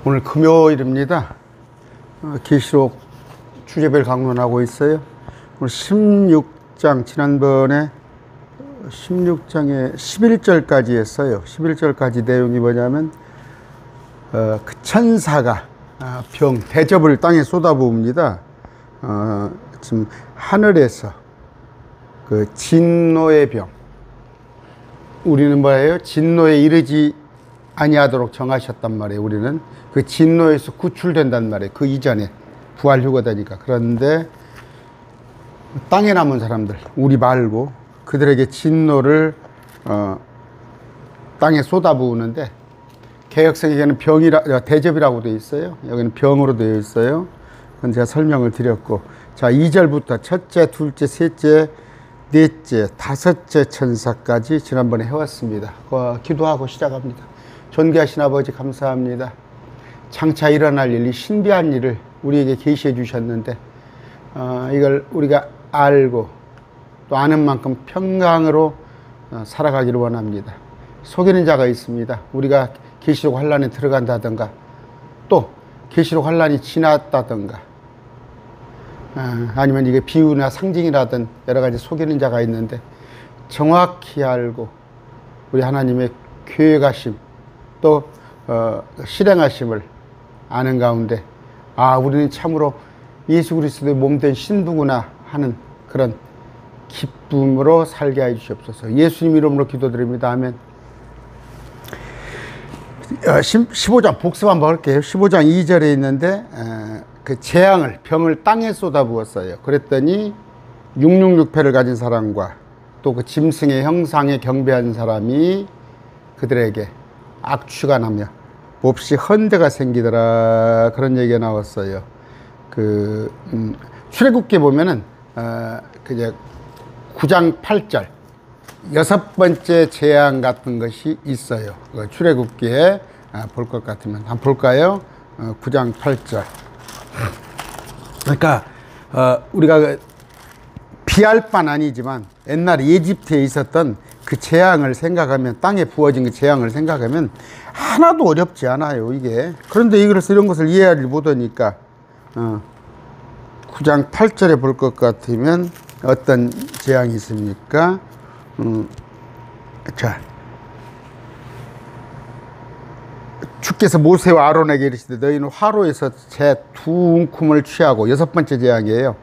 오늘 금요일입니다. 계시록 주제별 강론하고 있어요. 오늘 16장, 지난번에 16장에 11절까지 했어요. 11절까지 내용이 뭐냐면 그 천사가 대접을 땅에 쏟아부읍니다. 지금 하늘에서 그 진노의 병, 우리는 뭐예요? 진노에 이르지 아니하도록 정하셨단 말이에요. 우리는 그 진노에서 구출된단 말이에요. 그 이전에 부활 휴거되니까. 그런데 땅에 남은 사람들, 우리 말고 그들에게 진노를 땅에 쏟아부으는데, 개역성에게는 대접이라고 되어 있어요. 여기는 병으로 되어 있어요. 그건 제가 설명을 드렸고, 자, 2절부터 첫째, 둘째, 셋째, 넷째, 다섯째 천사까지 지난번에 해왔습니다. 기도하고 시작합니다. 존귀하신 아버지, 감사합니다. 장차 일어날 일, 이 신비한 일을 우리에게 계시해 주셨는데, 이걸 우리가 알고 또 아는 만큼 평강으로 살아가기를 원합니다. 속이는 자가 있습니다. 우리가 계시록 환란에 들어간다든가, 또 계시록 환란이 지났다든가, 아니면 이게 비유나 상징이라든 여러 가지 속이는 자가 있는데, 정확히 알고 우리 하나님의 계획하심 또 실행하심을 아는 가운데, 우리는 참으로 예수 그리스도의 몸된 신부구나 하는 그런 기쁨으로 살게 해 주시옵소서. 예수님 이름으로 기도드립니다. 아멘. 15장 복습 한번 할게요. 15장 2절에 있는데, 그 재앙을, 병을 땅에 쏟아부었어요. 그랬더니 666패를 가진 사람과 또 그 짐승의 형상에 경배한 사람이 그들에게 악취가 나며 몹시 헌대가 생기더라, 그런 얘기가 나왔어요. 출애굽기에 보면은 그제 9장 8절 여섯 번째 재앙 같은 것이 있어요. 출애굽기에 볼 것 같으면 한번 볼까요? 9장 8절. 그러니까 우리가 비할 바는 아니지만 옛날에 이집트에 있었던 그 재앙을 생각하면, 땅에 부어진 그 재앙을 생각하면 하나도 어렵지 않아요, 이게. 그런데 이런 것을 이해하지 못하니까 9장 8절에 볼 것 같으면 어떤 재앙이 있습니까? 자, 주께서 모세와 아론에게 이르시되 너희는 화로에서 제 두 움큼을 취하고, 여섯 번째 재앙이에요.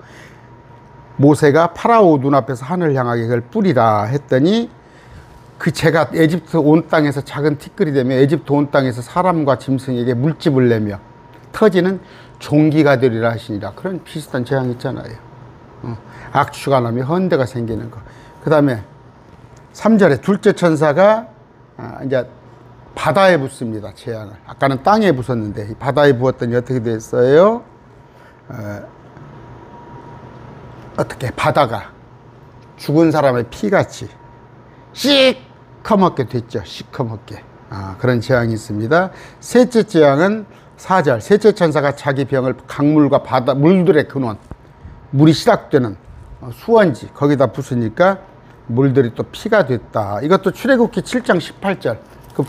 모세가 파라오 눈앞에서 하늘을 향하게 그걸 뿌리라 했더니, 그 재가 에집트 온 땅에서 작은 티끌이 되며 에집트 온 땅에서 사람과 짐승에게 물집을 내며 터지는 종기가 되리라 하시니라. 그런 비슷한 재앙 있잖아요. 악취가 나며 헌대가 생기는 거. 그 다음에 3절에 둘째 천사가 이제 바다에 붓습니다, 재앙을. 아까는 땅에 부었는데 바다에 부었더니 어떻게 됐어요? 어떻게 바다가 죽은 사람의 피같이 시커멓게 됐죠. 시커멓게. 그런 재앙이 있습니다. 셋째 재앙은 4절. 셋째 천사가 자기 병을 강물과 바다, 물들의 근원, 물이 시작되는 수원지, 거기다 부수니까 물들이 또 피가 됐다. 이것도 출애굽기 7장 18절. 그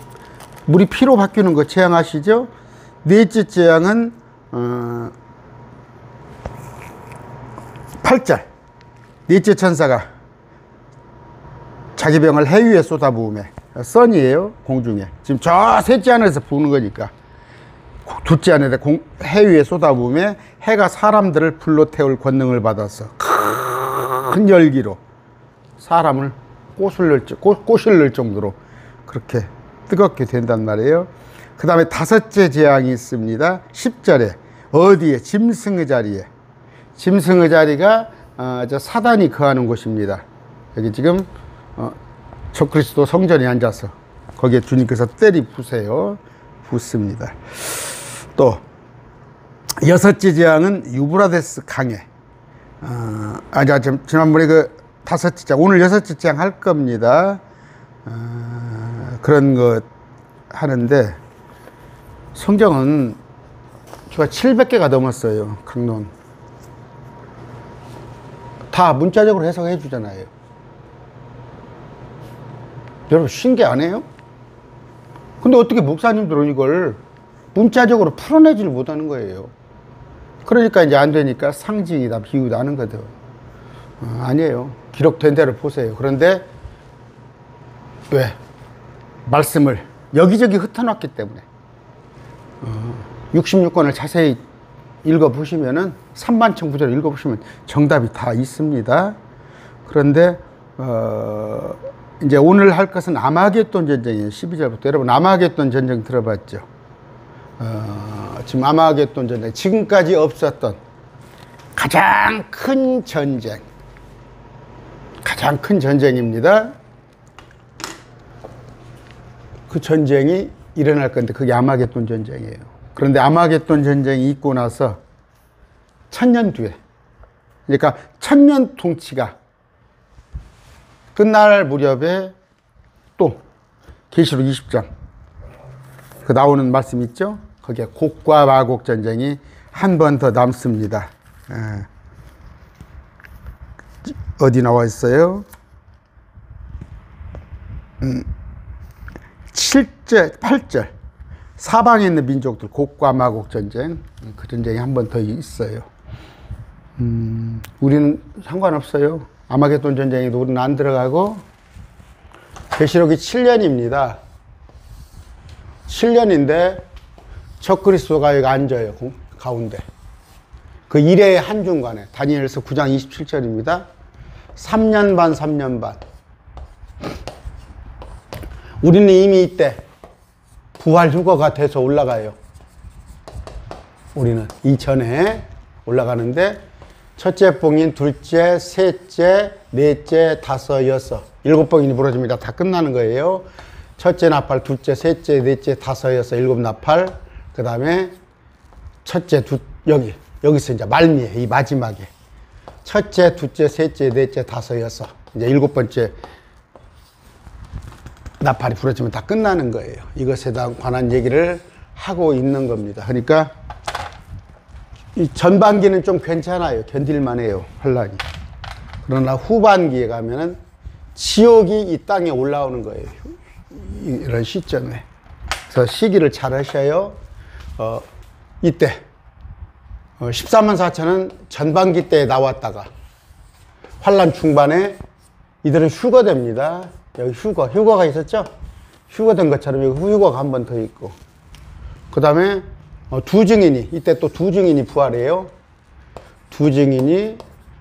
물이 피로 바뀌는 거 재앙 아시죠? 넷째 재앙은 8절. 넷째 천사가 자기 병을 해 위에 쏟아부으매. 선이에요, 공중에. 지금 저 셋째 하늘에서 부는 거니까. 둘째 하늘에 해 위에 쏟아부으매 해가 사람들을 불로 태울 권능을 받아서 큰 열기로 사람을 꼬실 넣을 정도로 그렇게 뜨겁게 된단 말이에요. 그 다음에 다섯째 재앙이 있습니다. 10절에 어디에? 짐승의 자리에. 짐승의 자리가 저 사단이 거하는 곳입니다. 여기 지금 적그리스도 성전에 앉아서 거기에 주님께서 때리 부세요. 붓습니다. 또 여섯째 재앙은 유브라데스 강에. 지난번에 그 다섯째 재앙, 오늘 여섯째 재앙 할 겁니다. 그런 것 하는데, 성경은 제가 700개가 넘었어요, 강론. 다 문자적으로 해석해 주잖아요. 여러분 신기 안 해요? 근데 어떻게 목사님들은 이걸 문자적으로 풀어내지를 못하는 거예요. 그러니까 이제 안 되니까 상징이다, 비유다 하는 거죠. 아니에요. 기록된 대로 보세요. 그런데 왜? 말씀을 여기저기 흩어놨기 때문에 66권을 자세히 읽어보시면은 3만청부제를 읽어보시면 정답이 다 있습니다. 그런데 이제 오늘 할 것은 아마겟돈 전쟁이에요. 12절부터. 여러분 아마겟돈 전쟁 들어봤죠? 지금 아마겟돈 전쟁, 지금까지 없었던 가장 큰 전쟁, 가장 큰 전쟁입니다. 그 전쟁이 일어날 건데 그게 아마겟돈 전쟁이에요. 그런데 아마겟돈 전쟁이 있고 나서 1000년 뒤에, 그러니까 1000년 통치가 끝날 무렵에 또 계시록 20장 그 나오는 말씀 있죠? 거기에 곡과 마곡 전쟁이 한 번 더 남습니다. 어디 나와 있어요? 7절, 8절. 사방에 있는 민족들, 곡과 마곡 전쟁. 그 전쟁이 한 번 더 있어요. 우리는 상관없어요. 아마겟돈 전쟁에도 우리는 안 들어가고, 계시록이 7년입니다. 7년인데, 적그리스도가 여기 앉아요. 가운데. 그 일의 한중간에. 다니엘서 9장 27절입니다. 3년 반, 3년 반. 우리는 이미 이때 부활 휴거가 돼서 올라가요. 우리는 이전에 올라가는데 첫째 봉인, 둘째, 셋째, 넷째, 다섯, 여섯, 7봉인이 부러집니다. 다 끝나는 거예요. 첫째 나팔, 둘째, 셋째, 넷째, 다섯, 여섯, 7 나팔. 그 다음에 첫째, 여기서 이제 말미에, 이 마지막에 첫째, 둘째, 셋째, 넷째, 다섯, 여섯, 이제 7번째 나팔이 부러지면 다 끝나는 거예요. 이것에 관한 얘기를 하고 있는 겁니다. 그러니까 이 전반기는 좀 괜찮아요. 견딜만 해요. 혼란이. 그러나 후반기에 가면은 지옥이 이 땅에 올라오는 거예요. 이런 시점에. 그래서 시기를 잘 하셔요. 이때 14만 4천은 전반기 때 나왔다가 환란 중반에 이들은 휴거됩니다. 여기 휴거가 있었죠? 휴거된 것처럼 여기 휴거가 한 번 더 있고, 그 다음에 두 증인이, 이때 또 두 증인이 부활해요. 두 증인이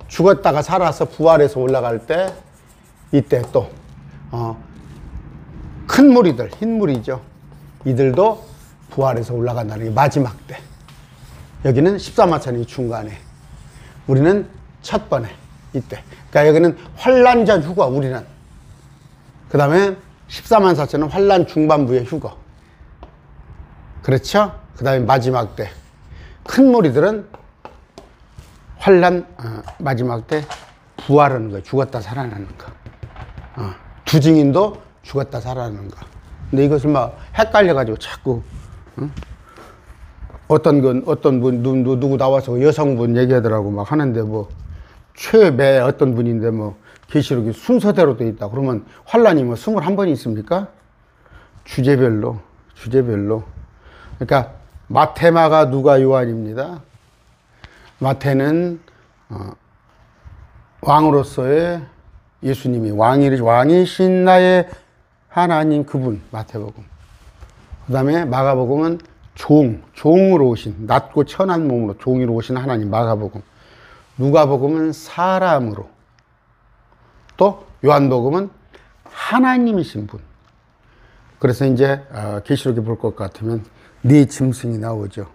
죽었다가 살아서 부활해서 올라갈 때, 이때 또 큰 무리들, 흰 무리죠. 이들도 부활해서 올라간다는 게 마지막 때. 여기는 14만 천이 중간에, 우리는 첫 번에 이때. 그러니까 여기는 환란 전 휴거, 우리는. 그 다음에 14만 4천은 환란 중반부의 휴거. 그렇죠? 그 다음에 마지막 때. 큰 무리들은 환란 마지막 때 부활하는 거예요. 죽었다 살아나는 거. 두 증인도 죽었다 살아나는 거. 근데 이것을 막 헷갈려가지고 자꾸 어떤 분 누구 나와서 여성분 얘기하더라고 막 하는데 뭐 최매 어떤 분인데 뭐 계시록이 순서대로 돼 있다. 그러면 환란이 뭐 21번이 있습니까? 주제별로. 그러니까 마태, 마가, 누가, 요한입니다. 마태는 왕으로서의 예수님이 왕이신 나의 하나님 그분, 마태복음. 그 다음에 마가복음은 종으로 오신, 낮고 천한 몸으로 종으로 오신 하나님, 마가복음. 누가복음은 사람으로. 또 요한복음은 하나님이신 분. 그래서 이제 계시록에 볼 것 같으면 네 짐승이 나오죠.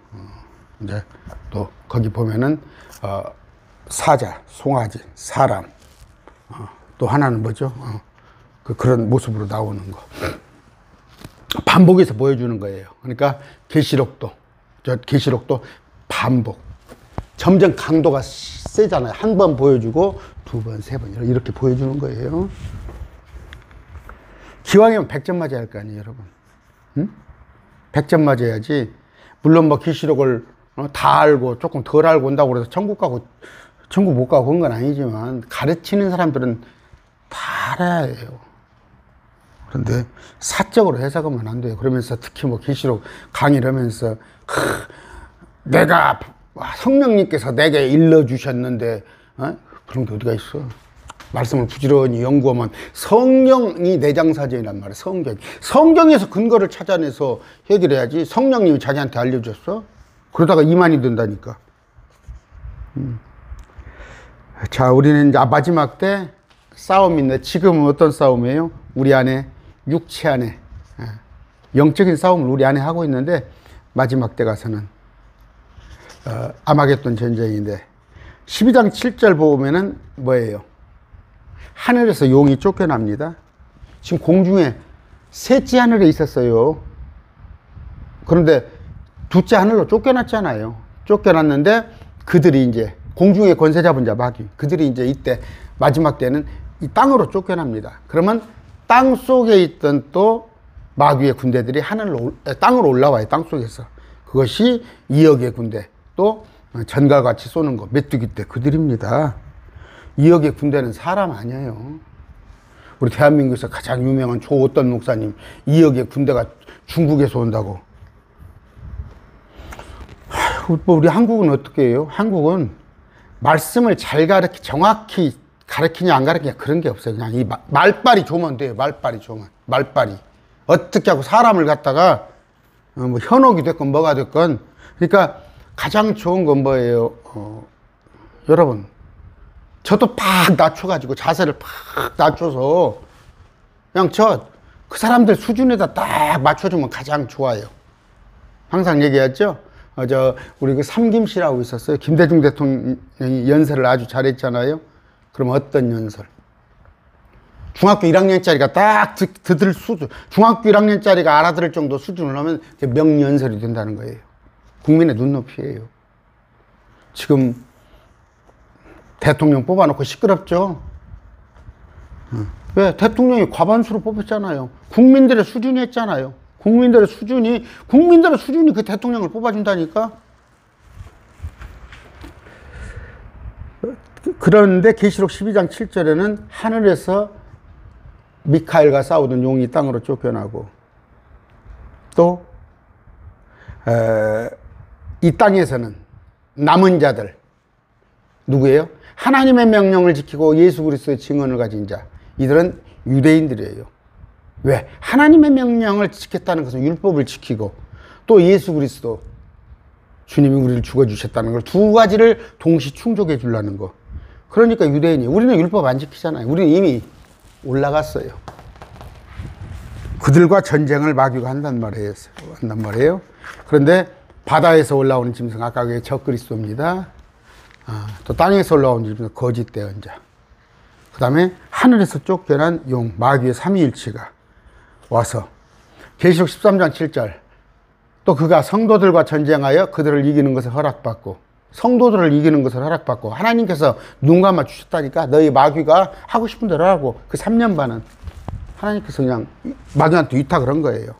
이제 또 거기 보면은 사자, 송아지, 사람. 또 하나는 뭐죠? 그런 모습으로 나오는 거. 반복해서 보여주는 거예요. 그러니까 계시록도 반복. 점점 강도가 세잖아요. 한 번 보여주고 두 번, 세 번 이렇게 보여주는 거예요. 기왕이면 100점 맞아야 할 거 아니에요, 여러분. 응? 100점 맞아야지. 물론 뭐 계시록을 다 알고 조금 덜 알고 온다고 그래서 천국 못 가고 그런 건 아니지만 가르치는 사람들은 다 알아야 해요. 그런데 사적으로 해석하면 안 돼요. 그러면서 특히 뭐 계시록 강의를 하면서 내가 성령님께서 내게 일러주셨는데 그런 게 어디가 있어. 말씀을 부지런히 연구하면 성령이 내장사전이란 말이야. 성경에서 근거를 찾아내서 해결해야지. 성령님이 자기한테 알려줬어? 그러다가 이만이 된다니까. 자, 우리는 이제 마지막 때 싸움인데 지금은 어떤 싸움이에요? 우리 안에, 육체 안에 영적인 싸움을 우리 안에 하고 있는데 마지막 때 가서는 아마겟돈 전쟁인데 12장 7절 보면은 뭐예요? 하늘에서 용이 쫓겨납니다. 지금 공중에 셋째 하늘에 있었어요. 그런데 둘째 하늘로 쫓겨났잖아요. 쫓겨났는데 그들이 이제 공중에 권세 잡은 자 마귀, 그들이 이제 이때 마지막 때는 이 땅으로 쫓겨납니다. 그러면 땅 속에 있던 또 마귀의 군대들이 땅으로 올라와요. 땅 속에서. 그것이 2억의 군대, 또 전과 같이 쏘는 거, 메뚜기 때 그들입니다. 2억의 군대는 사람 아니에요. 우리 대한민국에서 가장 유명한 조어떤 목사님, 2억의 군대가 중국에서 온다고. 우리 한국은 어떻게 해요? 한국은 말씀을 잘 정확히 가르치냐 안 가르치냐 그런 게 없어요. 그냥 이 말빨이 좋으면 돼요. 말빨이 좋으면. 말빨이. 어떻게 하고 사람을 갖다가 뭐 현혹이 됐건 뭐가 됐건. 그러니까 가장 좋은 건 뭐예요? 여러분, 저도 팍 낮춰가지고 자세를 팍 낮춰서 그냥 그 사람들 수준에다 딱 맞춰주면 가장 좋아요. 항상 얘기했죠? 우리 그 삼김씨라고 있었어요. 김대중 대통령이 연설을 아주 잘했잖아요. 그럼 어떤 연설? 중학교 1학년짜리가 딱 듣을 수준, 중학교 1학년짜리가 알아들을 정도 수준을 하면 명연설이 된다는 거예요. 국민의 눈높이에요. 지금 대통령 뽑아놓고 시끄럽죠? 왜? 대통령이 과반수로 뽑혔잖아요. 국민들의 수준이 했잖아요. 국민들의 수준이 그 대통령을 뽑아준다니까? 그런데 계시록 12장 7절에는 하늘에서 미카엘과 싸우던 용이 땅으로 쫓겨나고 또 이 땅에서는 남은 자들 누구예요? 하나님의 명령을 지키고 예수 그리스도의 증언을 가진 자, 이들은 유대인들이에요. 왜? 하나님의 명령을 지켰다는 것은 율법을 지키고 또 예수 그리스도 주님이 우리를 죽어주셨다는 걸 두 가지를 동시 충족해 주려는 거. 그러니까 유대인이에요. 우리는 율법 안 지키잖아요. 우리는 이미 올라갔어요. 그들과 전쟁을 마귀가 한단 말이에요. 그런데 바다에서 올라오는 짐승, 아까 그게 적그리스도입니다. 또 땅에서 올라오는 짐승, 거짓 대언자. 그 다음에 하늘에서 쫓겨난 용, 마귀의 삼위일체가 와서 계시록 13장 7절 또 그가 성도들과 전쟁하여 그들을 이기는 것을 허락받고, 성도들을 이기는 것을 허락받고 하나님께서 눈 감아 주셨다니까. 너희 마귀가 하고 싶은 대로 하고. 그 3년 반은 하나님께서 그냥 마귀한테 위탁을 한 거예요.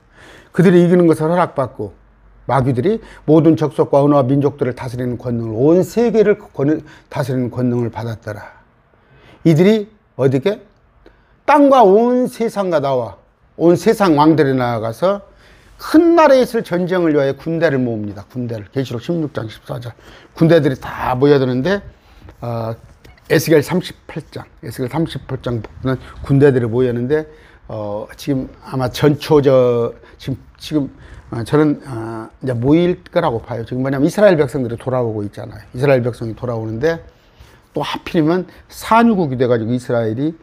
그들이 이기는 것을 허락받고 마귀들이 모든 족속과 언어와 민족들을 다스리는 권능을, 온 세계를 다스리는 권능을 받았더라. 이들이 어디게? 땅과 온 세상과 나와 온 세상 왕들이 나아가서 큰 나라에 있을 전쟁을 위하여 군대를 모읍니다. 군대를. 계시록 16장 14절. 군대들이 다 모여드는데 에스겔 38장 보면 군대들이 모였는데 지금 아마 지금 저는 이제 모일 거라고 봐요. 지금 뭐냐면 이스라엘 백성들이 돌아오고 있잖아요. 이스라엘 백성이 돌아오는데 또 하필이면 산유국이 돼가지고 이스라엘이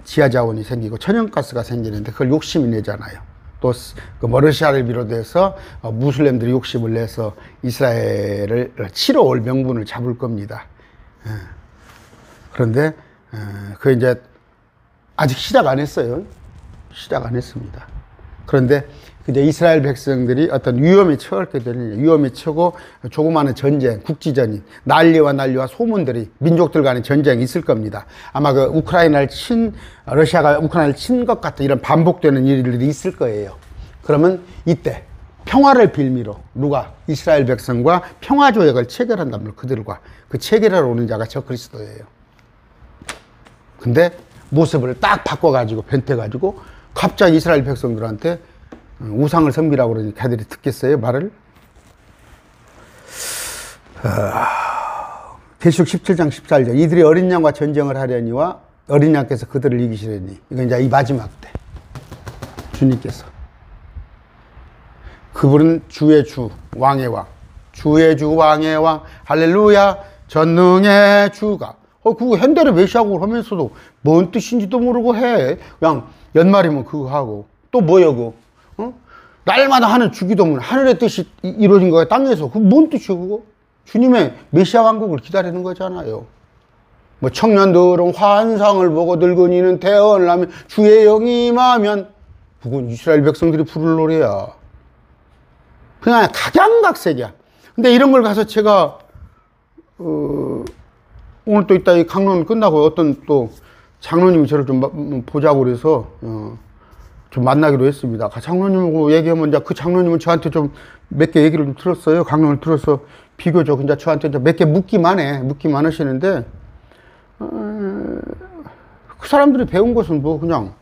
지하 자원이 생기고 천연가스가 생기는데 그걸 욕심이 내잖아요. 또 그 머르시아를 비롯해서 무슬림들이 욕심을 내서 이스라엘을 치러 올 명분을 잡을 겁니다. 그런데 그 이제 아직 시작 안 했어요. 시작 안 했습니다. 그런데 이제 이스라엘 백성들이 어떤 위험에 처하게 되는, 위험에 처고 조그마한 전쟁, 국지전이 난리와 소문들이, 민족들 간의 전쟁이 있을 겁니다. 아마 그 러시아가 우크라이나를 친 것 같은 이런 반복되는 일들이 있을 거예요. 그러면 이때 평화를 빌미로 누가? 이스라엘 백성과 평화조약을 체결한단 말이에요. 그들과. 그 체결하러 오는 자가 저 그리스도예요. 근데 모습을 딱 바꿔가지고, 변태가지고 갑자기 이스라엘 백성들한테 우상을 섬기라고 그러니 걔들이 듣겠어요, 말을? 계시록 17장 14절. 이들이 어린 양과 전쟁을 하려니와 어린 양께서 그들을 이기시려니. 이건 이제 이 마지막 때. 주님께서. 그분은 주의 주, 왕의 왕. 주의 주, 왕의 왕. 할렐루야. 전능의 주가. 그거 현대를 메시아고 하면서도 뭔 뜻인지도 모르고 해. 그냥 연말이면 그거 하고. 또 뭐야, 그거? 날마다 하는 주기도문. 하늘의 뜻이 이루어진 거야, 땅에서. 그거 뭔 뜻이야, 그거? 주님의 메시아 왕국을 기다리는 거잖아요. 뭐 청년들은 환상을 보고 늙은이는 태어을 하면 주의 영이 임하면. 그건 이스라엘 백성들이 부를 노래야. 그냥 각양각색이야. 근데 이런 걸 가서 제가 오늘 또 이따 이 강론 끝나고 어떤 또 장로님이 저를 좀 보자고 그래서 좀 만나기로 했습니다. 장로님하고 얘기하면 이제 그 장로님은 저한테 좀 몇 개 얘기를 좀 들었어요. 강론을 들어서 비교적 이제 저한테 몇 개 묻기만 하시는데 그 사람들이 배운 것은 뭐 그냥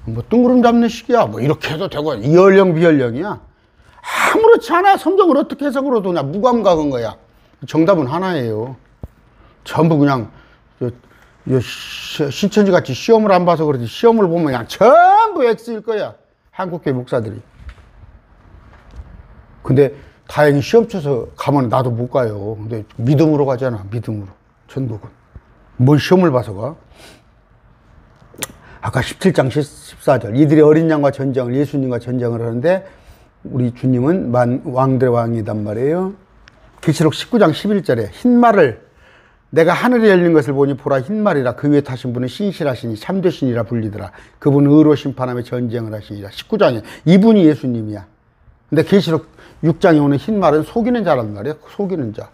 뭐 뜬구름 잡는 식이야. 뭐 이렇게 해도 되고 이연령 비연령이야. 아무렇지 않아. 성경을 어떻게 해석을 해도 그냥 무감각한 거야. 정답은 하나예요. 전부 그냥 신천지 같이 시험을 안 봐서 그렇지 시험을 보면 그냥 전부 X일 거야. 한국교회 목사들이. 근데 다행히 시험 쳐서 가면 나도 못 가요. 근데 믿음으로 가잖아. 믿음으로. 전국은. 뭘 시험을 봐서 가? 아까 17장 14절. 이들이 어린 양과 전쟁을, 예수님과 전쟁을 하는데 우리 주님은 왕들의 왕이단 말이에요. 계시록 19장 11절에 흰 말을 내가 하늘이 열린 것을 보니 보라 흰 말이라. 그 위에 타신 분은 신실하시니 참되시니라 불리더라. 그분은 의로 심판하며 전쟁을 하시니라. 19장에 이분이 예수님이야. 근데 계시록 6장에 오는 흰 말은 속이는 자란 말이야. 속이는 자.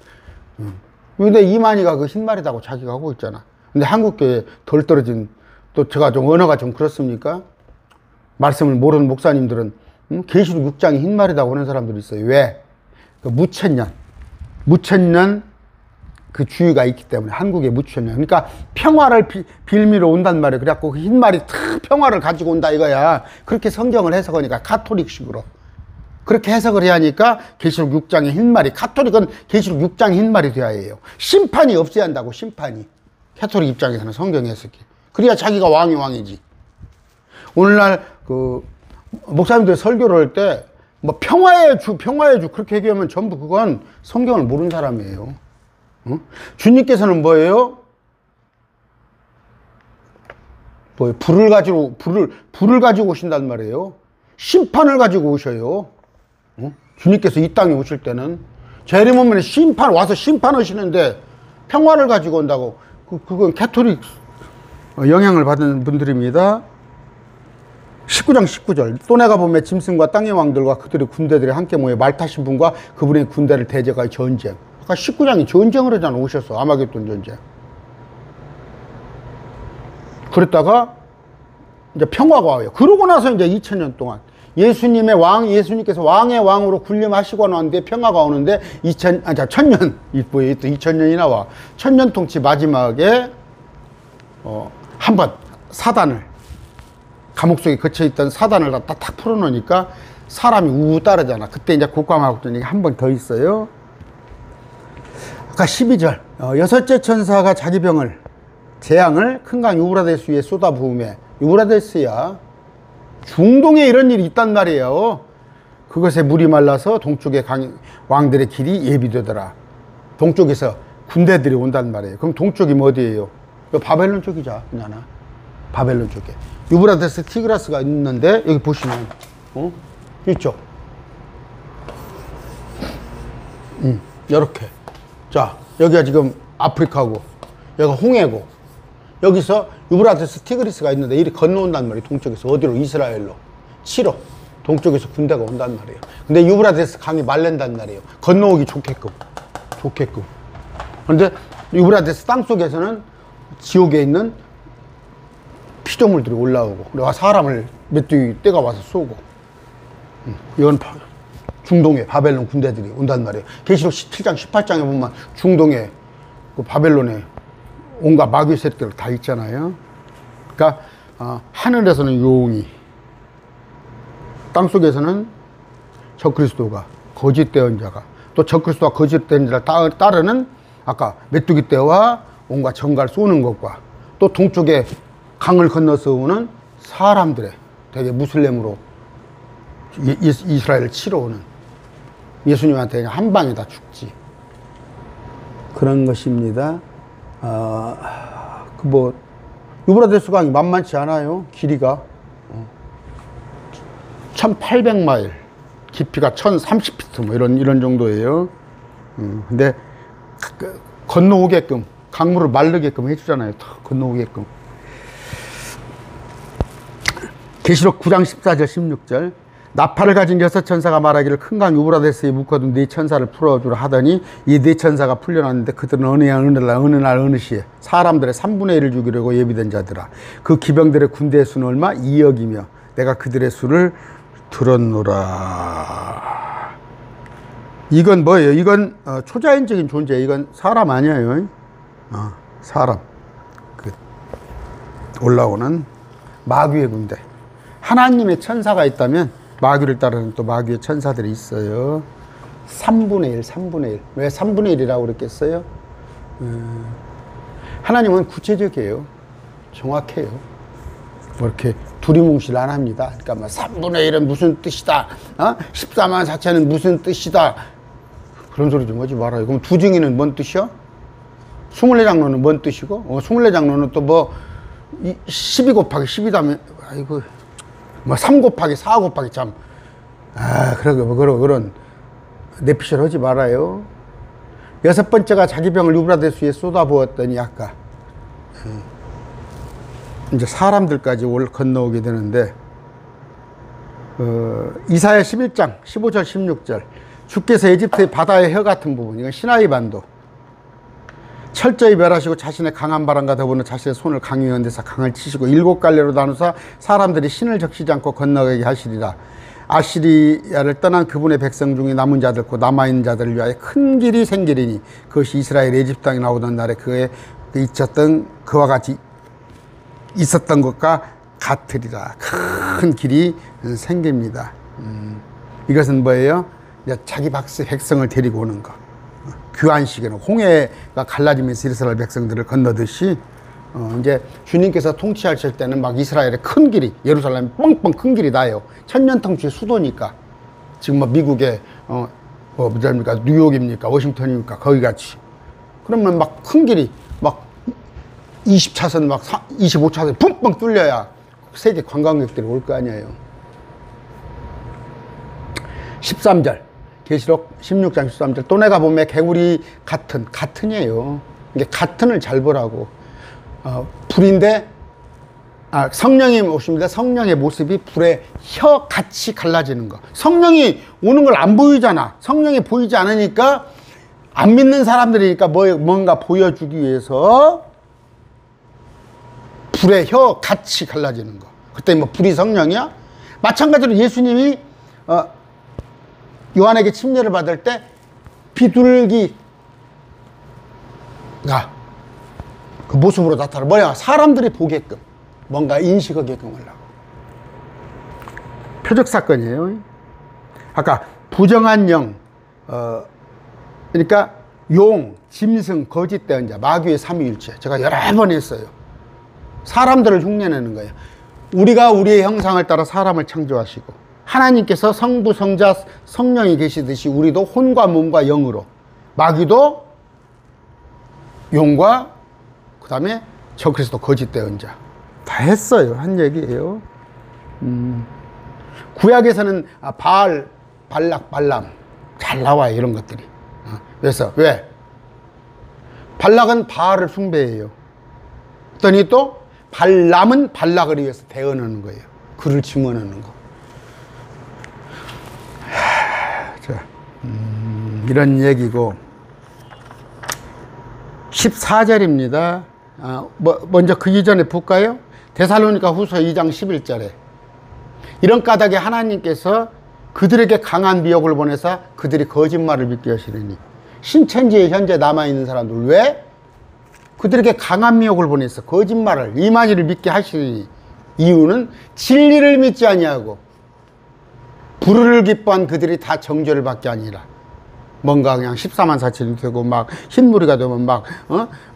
근데 이만희가 그 흰 말이라고 자기가 하고 있잖아. 근데 한국교회 덜 떨어진 또 제가 좀 언어가 좀 그렇습니까? 말씀을 모르는 목사님들은 계시록 6장이 흰 말이라고 하는 사람들이 있어요. 왜? 그 무천년 그 주의가 있기 때문에 한국에 무천년. 그러니까 평화를 빌미로 온단 말이에요. 그래갖고 그 흰 말이 탁 평화를 가지고 온다 이거야. 그렇게 성경을 해석하니까 가톨릭식으로. 그렇게 해석을 해야 하니까 계시록 6장의 흰 말이, 가톨릭은 계시록 6장의 흰 말이 돼야 해요. 심판이 없어야 한다고, 심판이. 가톨릭 입장에서는 성경 해석이. 그래야 자기가 왕이지. 오늘날 그 목사님들 설교를 할 때 뭐 평화의 주 그렇게 얘기하면 전부 그건 성경을 모르는 사람이에요. 주님께서는 뭐예요? 불을 가지고 오신단 말이에요. 심판을 가지고 오셔요. 주님께서 이 땅에 오실 때는 재림 오면 와서 심판하시는데 평화를 가지고 온다고. 그건 가톨릭 영향을 받은 분들입니다. 19장 19절. 또 내가 보매 짐승과 땅의 왕들과 그들의 군대들이 함께 모여 말 타신 분과 그분의 군대를 대적하여 전쟁. 아까 19장이 전쟁을 하잖아. 오셔서 아마겟돈 전쟁. 그랬다가 이제 평화가 와요. 그러고 나서 이제 2000년 동안 예수님께서 왕의 왕으로 군림하시고 나는데 평화가 오는데 1000년, 이쁘게 또 2000년이 나와. 1000년 통치 마지막에 한번 사단을, 감옥 속에 갇혀있던 사단을 갖다 탁 풀어놓으니까 사람이 우우 따르잖아. 그때 이제 국감하고 한 번 더 있어요. 아까 12절. 여섯째 천사가 자기 병을, 재앙을 큰 강 유브라데스 위에 쏟아부으며, 유브라데스야. 중동에 이런 일이 있단 말이에요. 그것에 물이 말라서 동쪽의 왕들의 길이 예비되더라. 동쪽에서 군대들이 온단 말이에요. 그럼 동쪽이 어디예요? 바벨론 쪽이자, 그냥 바벨론 쪽에. 유브라데스 티그라스가 있는데, 여기 보시면, 이쪽. 이렇게. 자, 여기가 지금 아프리카고, 여기가 홍해고, 여기서 유브라데스 티그리스가 있는데, 이리 건너온단 말이에요. 동쪽에서. 어디로? 이스라엘로. 치러. 동쪽에서 군대가 온단 말이에요. 근데 유브라데스 강이 말른단 말이에요. 건너오기 좋게끔. 그런데 유브라데스 땅 속에서는 지옥에 있는 피조물들이 올라오고, 그리고 사람을 메뚜기 떼가 와서 쏘고. 이건 중동에 바벨론 군대들이 온단 말이에요. 계시록 17장 18장에 보면 중동에 그 바벨론에 온갖 마귀 새끼들 다 있잖아요. 그러니까 하늘에서는 용이, 땅속에서는 적그리스도가, 거짓된 자가, 또 적그리스도와 거짓된 자를 따르는 아까 메뚜기 떼와 온갖 정갈 쏘는 것과, 또 동쪽에 강을 건너서 오는 사람들의 되게 무슬림으로 이스라엘을 치러 오는, 예수님한테 그냥 한 방에 다 죽지, 그런 것입니다. 유브라데스 강이 만만치 않아요. 길이가 1800마일, 깊이가 1030피트 뭐 이런 정도예요. 근데 건너오게끔, 강물을 마르게끔 해주잖아요. 건너오게끔. 계시록 9장 14절 16절, 나팔을 가진 6천사가 말하기를 큰 강 유브라데스에 묶어둔 4천사를 풀어주라 하더니 이 4천사가 풀려났는데 그들은 어느 날 어느 시에 사람들의 3분의 1을 죽이려고 예비된 자들아. 그 기병들의 군대의 수는 얼마? 2억이며 내가 그들의 수를 들었노라. 이건 뭐예요? 이건 초자연적인 존재. 이건 사람 아니에요. 사람. 올라오는 마귀의 군대. 하나님의 천사가 있다면 마귀를 따르는 또 마귀의 천사들이 있어요. 3분의 1, 3분의 1. 왜 3분의 1이라고 그랬겠어요? 하나님은 구체적이에요. 정확해요. 뭐 이렇게 두리뭉실 안 합니다. 그러니까 뭐 3분의 1은 무슨 뜻이다. 14만 4천은 무슨 뜻이다. 그런 소리 좀 하지 말아요. 그럼 두증이는 뭔 뜻이요? 24장로는 뭔 뜻이고? 24장로는 또 뭐 12 곱하기 12다면 아이고 뭐 3 곱하기 4 곱하기 참 그런 내피셜 하지 말아요. 6번째가 자기 병을 유브라데스에 쏟아부었더니 아까 이제 사람들까지 건너오게 되는데 이사야 11장 15절 16절 주께서 에집트의 바다의 혀 같은 부분, 이건 시나이 반도 철저히 멸하시고 자신의 강한 바람과 더불어 자신의 손을 강 위에 얹으사 강을 치시고 7갈래로 나누사 사람들이 신을 적시지 않고 건너가게 하시리라. 아시리야를 떠난 그분의 백성 중에 남은 자들 곧 남아있는 자들을 위하여 큰 길이 생기리니 그것이 이스라엘 에집트 땅에 나오던 날에 그와 같이 있었던 것과 같으리라. 큰 길이 생깁니다. 이것은 뭐예요? 자기 백성을 데리고 오는 것. 교환식에는 홍해가 갈라지면서 이스라엘 백성들을 건너듯이 이제 주님께서 통치하실 때는 막 이스라엘의 큰 길이, 예루살렘 뻥뻥 큰 길이 나요. 천년통치의 수도니까. 지금 뭐 미국의 뭐입니까 뉴욕입니까 워싱턴입니까 거기 같이. 그러면 막 큰 길이 막 20차선 막 25차선 뻥뻥 뚫려야 세계 관광객들이 올 거 아니에요. 13절 계시록 16장 13절 또 내가 보매 개구리 같은이에요. 이게 같은을 잘 보라고. 불인데 성령이 오십니다. 성령의 모습이 불의 혀같이 갈라지는 거. 성령이 오는 걸 안 보이잖아. 성령이 보이지 않으니까 안 믿는 사람들이니까 뭔가 보여주기 위해서 불의 혀같이 갈라지는 거. 그때 뭐 불이 성령이야? 마찬가지로 예수님이 요한에게 침례를 받을 때 비둘기가 그 모습으로 나타나. 뭐야? 사람들이 보게끔, 뭔가 인식하게끔 하려고. 표적 사건이에요. 아까 부정한 영, 그러니까 용, 짐승, 거짓된 자, 마귀의 삼위일체. 제가 여러 번 했어요. 사람들을 흉내내는 거예요. 우리가 우리의 형상을 따라 사람을 창조하시고 하나님께서 성부, 성자, 성령이 계시듯이 우리도 혼과 몸과 영으로, 마귀도 용과 그 다음에 적그리스도 거짓된 자 다 했어요. 한 얘기예요. 구약에서는 바알, 발락, 발람 잘 나와요. 이런 것들이. 그래서 왜? 발락은 바알을 숭배해요. 그랬더니 또 발람은 발락을 위해서 대언하는 거예요. 그를 증언하는 거. 자, 이런 얘기고 14절입니다. 먼저 그 이전에 볼까요? 데살로니가 후서 2장 11절에 이런 까닭에 하나님께서 그들에게 강한 미혹을 보내사 그들이 거짓말을 믿게 하시리니. 신천지에 현재 남아있는 사람들 왜? 그들에게 강한 미혹을 보내서 거짓말을, 이만희를 믿게 하시니. 이유는 진리를 믿지 아니하고 불을 기뻐한 그들이 다 정죄를 받게 아니라 뭔가 그냥 14만 4천이 되고 막 흰무리가 되면 막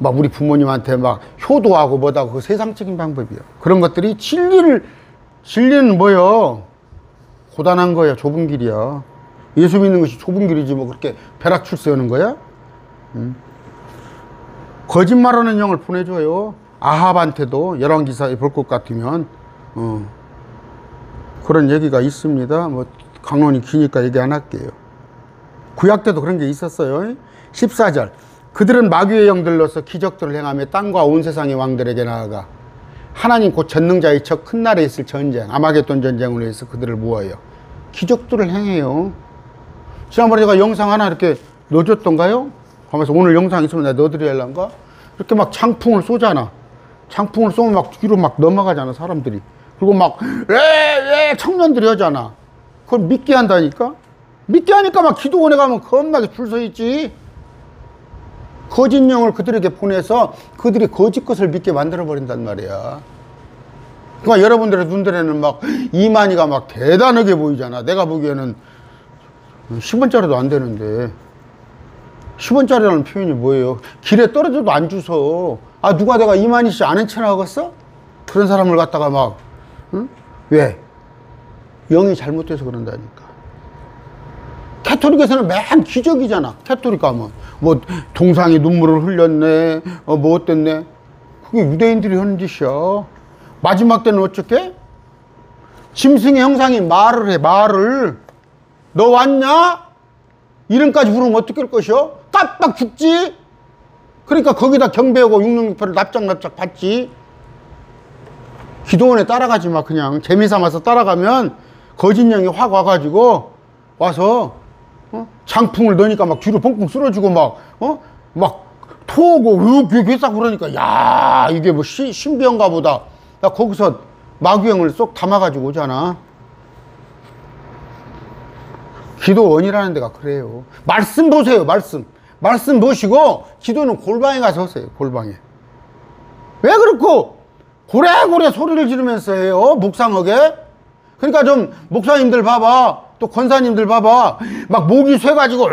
우리 부모님한테 막 효도하고 뭐다고 그 세상적인 방법이요. 그런 것들이 진리는 뭐요? 고단한 거야. 좁은 길이야. 예수 믿는 것이 좁은 길이지 뭐 그렇게 벼락출 세우는 거야? 거짓말하는 영을 보내줘요. 아합한테도 열왕기사에 볼 것 같으면 그런 얘기가 있습니다. 뭐 강론이 기니까 얘기 안 할게요. 구약 때도 그런 게 있었어요. 14절 그들은 마귀의 영들로서 기적들을 행하며 땅과 온 세상의 왕들에게 나아가 하나님 곧 전능자의 척 큰 날에 있을 전쟁 아마겟돈 전쟁을 위해서 그들을 모아요. 기적들을 행해요. 지난번에 제가 영상 하나 이렇게 넣어줬던가요? 하면서 오늘 영상 있으면 내가 넣어드려야할란가? 이렇게 막 창풍을 쏘잖아. 창풍을 쏘면 막 뒤로 막 넘어가잖아 사람들이. 그리고 막 청년들이 하잖아. 그걸 믿게 한다니까? 믿게 하니까 막 기도원에 가면 겁나게 줄 서 있지. 거짓 영을 그들에게 보내서 그들이 거짓 것을 믿게 만들어 버린단 말이야. 그러니까 여러분들의 눈들에는 막 이만희가 막 대단하게 보이잖아. 내가 보기에는 10원짜리도 안 되는데 10원짜리라는 표현이 뭐예요? 길에 떨어져도 안 주워. 아 누가 내가 이만희 씨 아는 체나 하겠어? 그런 사람을 갖다가 막 왜? 영이 잘못돼서 그런다니까. 캐토릭에서는 맨 기적이잖아. 캐토릭 가면 뭐 동상이 눈물을 흘렸네 뭐 어땠네. 그게 유대인들이 하는 짓이야. 마지막 때는 어떻게? 짐승의 형상이 말을 해. 말을. 너 왔냐? 이름까지 부르면 어떻게 할 것이요? 깜빡 죽지. 그러니까 거기다 경배하고 666표를 납작납작 받지. 기도원에 따라가지 마. 그냥 재미삼아서 따라가면 거짓 영이 확 와가지고 와서 장풍을 넣으니까 막 뒤로 펑펑 쓸어주고 막 토하고 괴싹 그러니까 야 이게 뭐 신비한가 보다. 나 거기서 마귀영을 쏙 담아가지고 오잖아. 기도원이라는 데가 그래요. 말씀 보세요. 말씀 보시고 기도는 골방에 가서 하세요. 골방에. 왜 그렇고 고래고래 소리를 지르면서 해요? 묵상하게. 그러니까 좀 목사님들 봐봐. 또 권사님들 봐봐. 막 목이 쇠가지고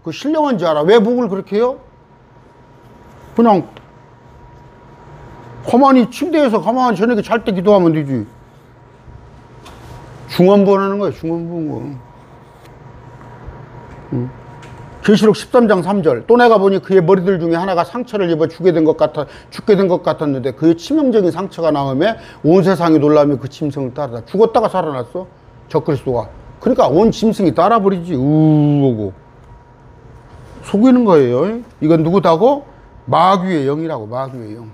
그 신령한 줄 알아. 왜 목을 그렇게 해요? 그냥 가만히 침대에서 가만히 저녁에 잘 때 기도하면 되지. 중언부 하는 거야. 중언부 거. 계시록 13장 3절 또 내가 보니 그의 머리들 중에 하나가 상처를 입어 죽게 된 것 같았는데 그의 치명적인 상처가 나음에 온 세상이 놀라며 그 짐승을 따르다. 죽었다가 살아났어 적그리스도가. 그러니까 온 짐승이 따라버리지. 우고 속이는 거예요. 이건 누구다고? 마귀의 영이라고. 마귀의 영.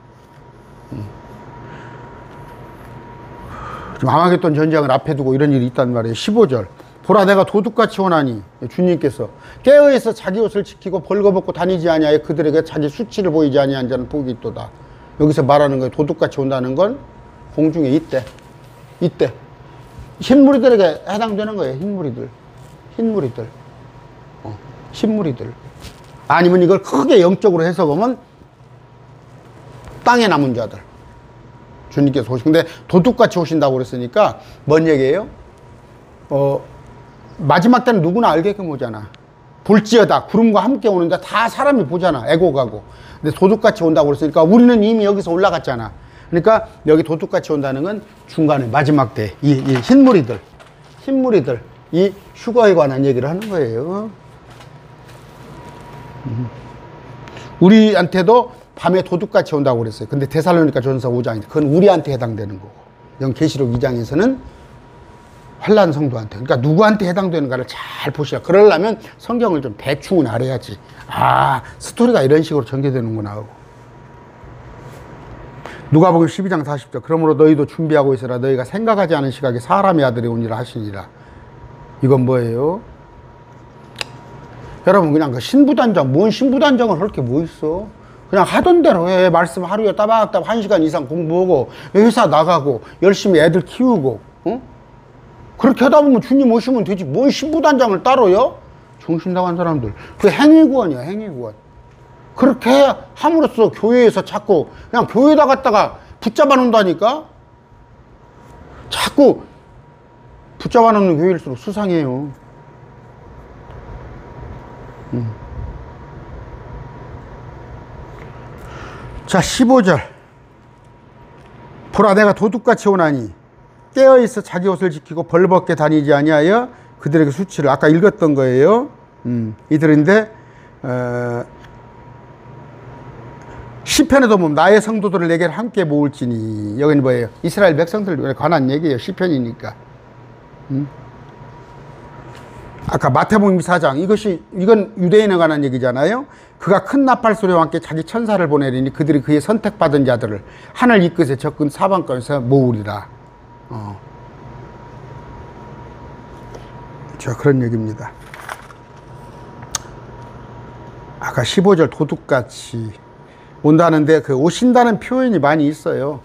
지금 아마겟돈 전쟁을 앞에 두고 이런 일이 있단 말이에요. 15절 보라 내가 도둑같이 오나니 주님께서 깨어있어 자기 옷을 지키고 벌거벗고 다니지 아니하여 그들에게 자기 수치를 보이지 아니한 자는 복이 있도다. 여기서 말하는 거예요. 도둑같이 온다는 건 공중에 이때 흰무리들에게 해당되는 거예요. 흰무리들 아니면 이걸 크게 영적으로 해석하면 땅에 남은 자들. 주님께서 오신. 근데 도둑같이 오신다고 그랬으니까 뭔 얘기예요? 마지막 때는 누구나 알게끔 오잖아. 볼지어다 구름과 함께 오는데 다 사람이 보잖아. 애고가고. 근데 도둑같이 온다고 그랬으니까 우리는 이미 여기서 올라갔잖아. 그러니까 여기 도둑같이 온다는 건 중간에 마지막 때 이 흰무리들 이 휴거에 관한 얘기를 하는 거예요. 우리한테도 밤에 도둑같이 온다고 그랬어요. 근데 데살로니가 전서 5장인데 그건 우리한테 해당되는 거고, 영 계시록 2장에서는 환난 성도한테, 그러니까 누구한테 해당되는가를 잘 보시라. 그러려면 성경을 좀 대충은 알아야지. 아, 스토리가 이런 식으로 전개되는구나 하고. 누가복음 12장 40절 그러므로 너희도 준비하고 있으라. 너희가 생각하지 않은 시각에 사람의 아들이 오니라 하시니라. 이건 뭐예요? 여러분, 그냥 그 신부단장, 뭔 신부단장을 할 게 뭐 있어? 그냥 하던 대로 해. 말씀 하루에 따박따박 1시간 이상 공부하고 회사 나가고 열심히 애들 키우고, 어? 그렇게 하다 보면 주님 오시면 되지. 뭔 신부단장을 따로요? 정신 나간 사람들. 그 행위구원이야, 행위구원. 그렇게 함으로써 교회에서 자꾸 그냥 교회에다 갖다가 붙잡아 놓는다니까? 자꾸 숫자가 없는 교회일수록 수상해요. 자, 15절. 보라, 내가 도둑같이 오나니 깨어있어 자기 옷을 지키고 벌벗게 다니지 아니하여 그들에게 수치를, 아까 읽었던 거예요. 이들인데 시편에도 보면 나의 성도들을 내게 함께 모을지니, 여기는 뭐예요? 이스라엘 백성들에 관한 얘기예요. 시편이니까. 아까 마태복음 4장, 이건 유대인에 관한 얘기잖아요. 그가 큰 나팔 소리와 함께 자기 천사를 보내리니 그들이 그의 선택받은 자들을 하늘 이 끝에 저 끝 사방권에서 모으리라. 자, 그런 얘기입니다. 아까 15절 도둑같이 온다는데 그 오신다는 표현이 많이 있어요.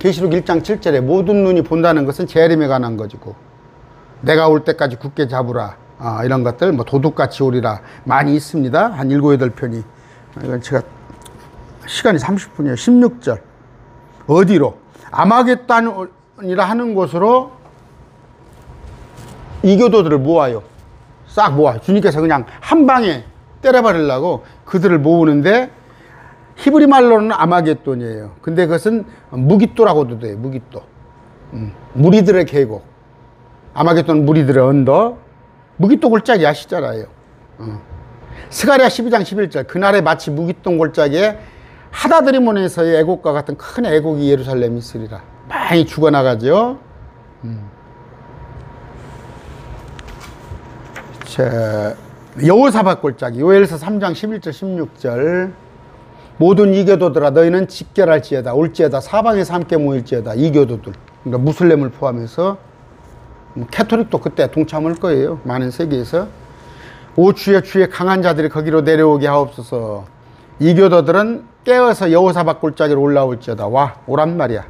계시록 1장 7절에 모든 눈이 본다는 것은 재림에 관한 것이고, 내가 올 때까지 굳게 잡으라, 이런 것들, 뭐 도둑같이 오리라 많이 있습니다. 한 7, 8편이. 이건 제가 시간이 30분이에요. 16절. 어디로? 아마겟단이라 하는 곳으로 이교도들을 모아요. 싹 모아. 주님께서 그냥 한 방에 때려버리려고 그들을 모으는데, 히브리 말로는 아마겟돈이에요. 근데 그것은 무깃도라고도 돼요. 무깃도. 무리들의 계곡. 아마겟돈 무리들의 언덕. 무깃도 골짜기 아시잖아요. 스가랴 12장 11절. 그날에 마치 무깃동 골짜기에 하다드리몬에서의 애곡과 같은 큰 애곡이 예루살렘에 있으리라. 많이 죽어나가죠. 자, 여호사밧 골짜기. 요엘서 3장 11절 16절. 모든 이교도들아 너희는 집결할지어다 올지어다 사방에서 함께 모일지어다. 이교도들, 그러니까 무슬림을 포함해서, 캐토릭도 그때 동참할 거예요. 많은 세계에서. 오 주의 강한 자들이 거기로 내려오게 하옵소서. 이교도들은 깨어서 여호사밧 골짜기로 올라올지어다. 오란 말이야.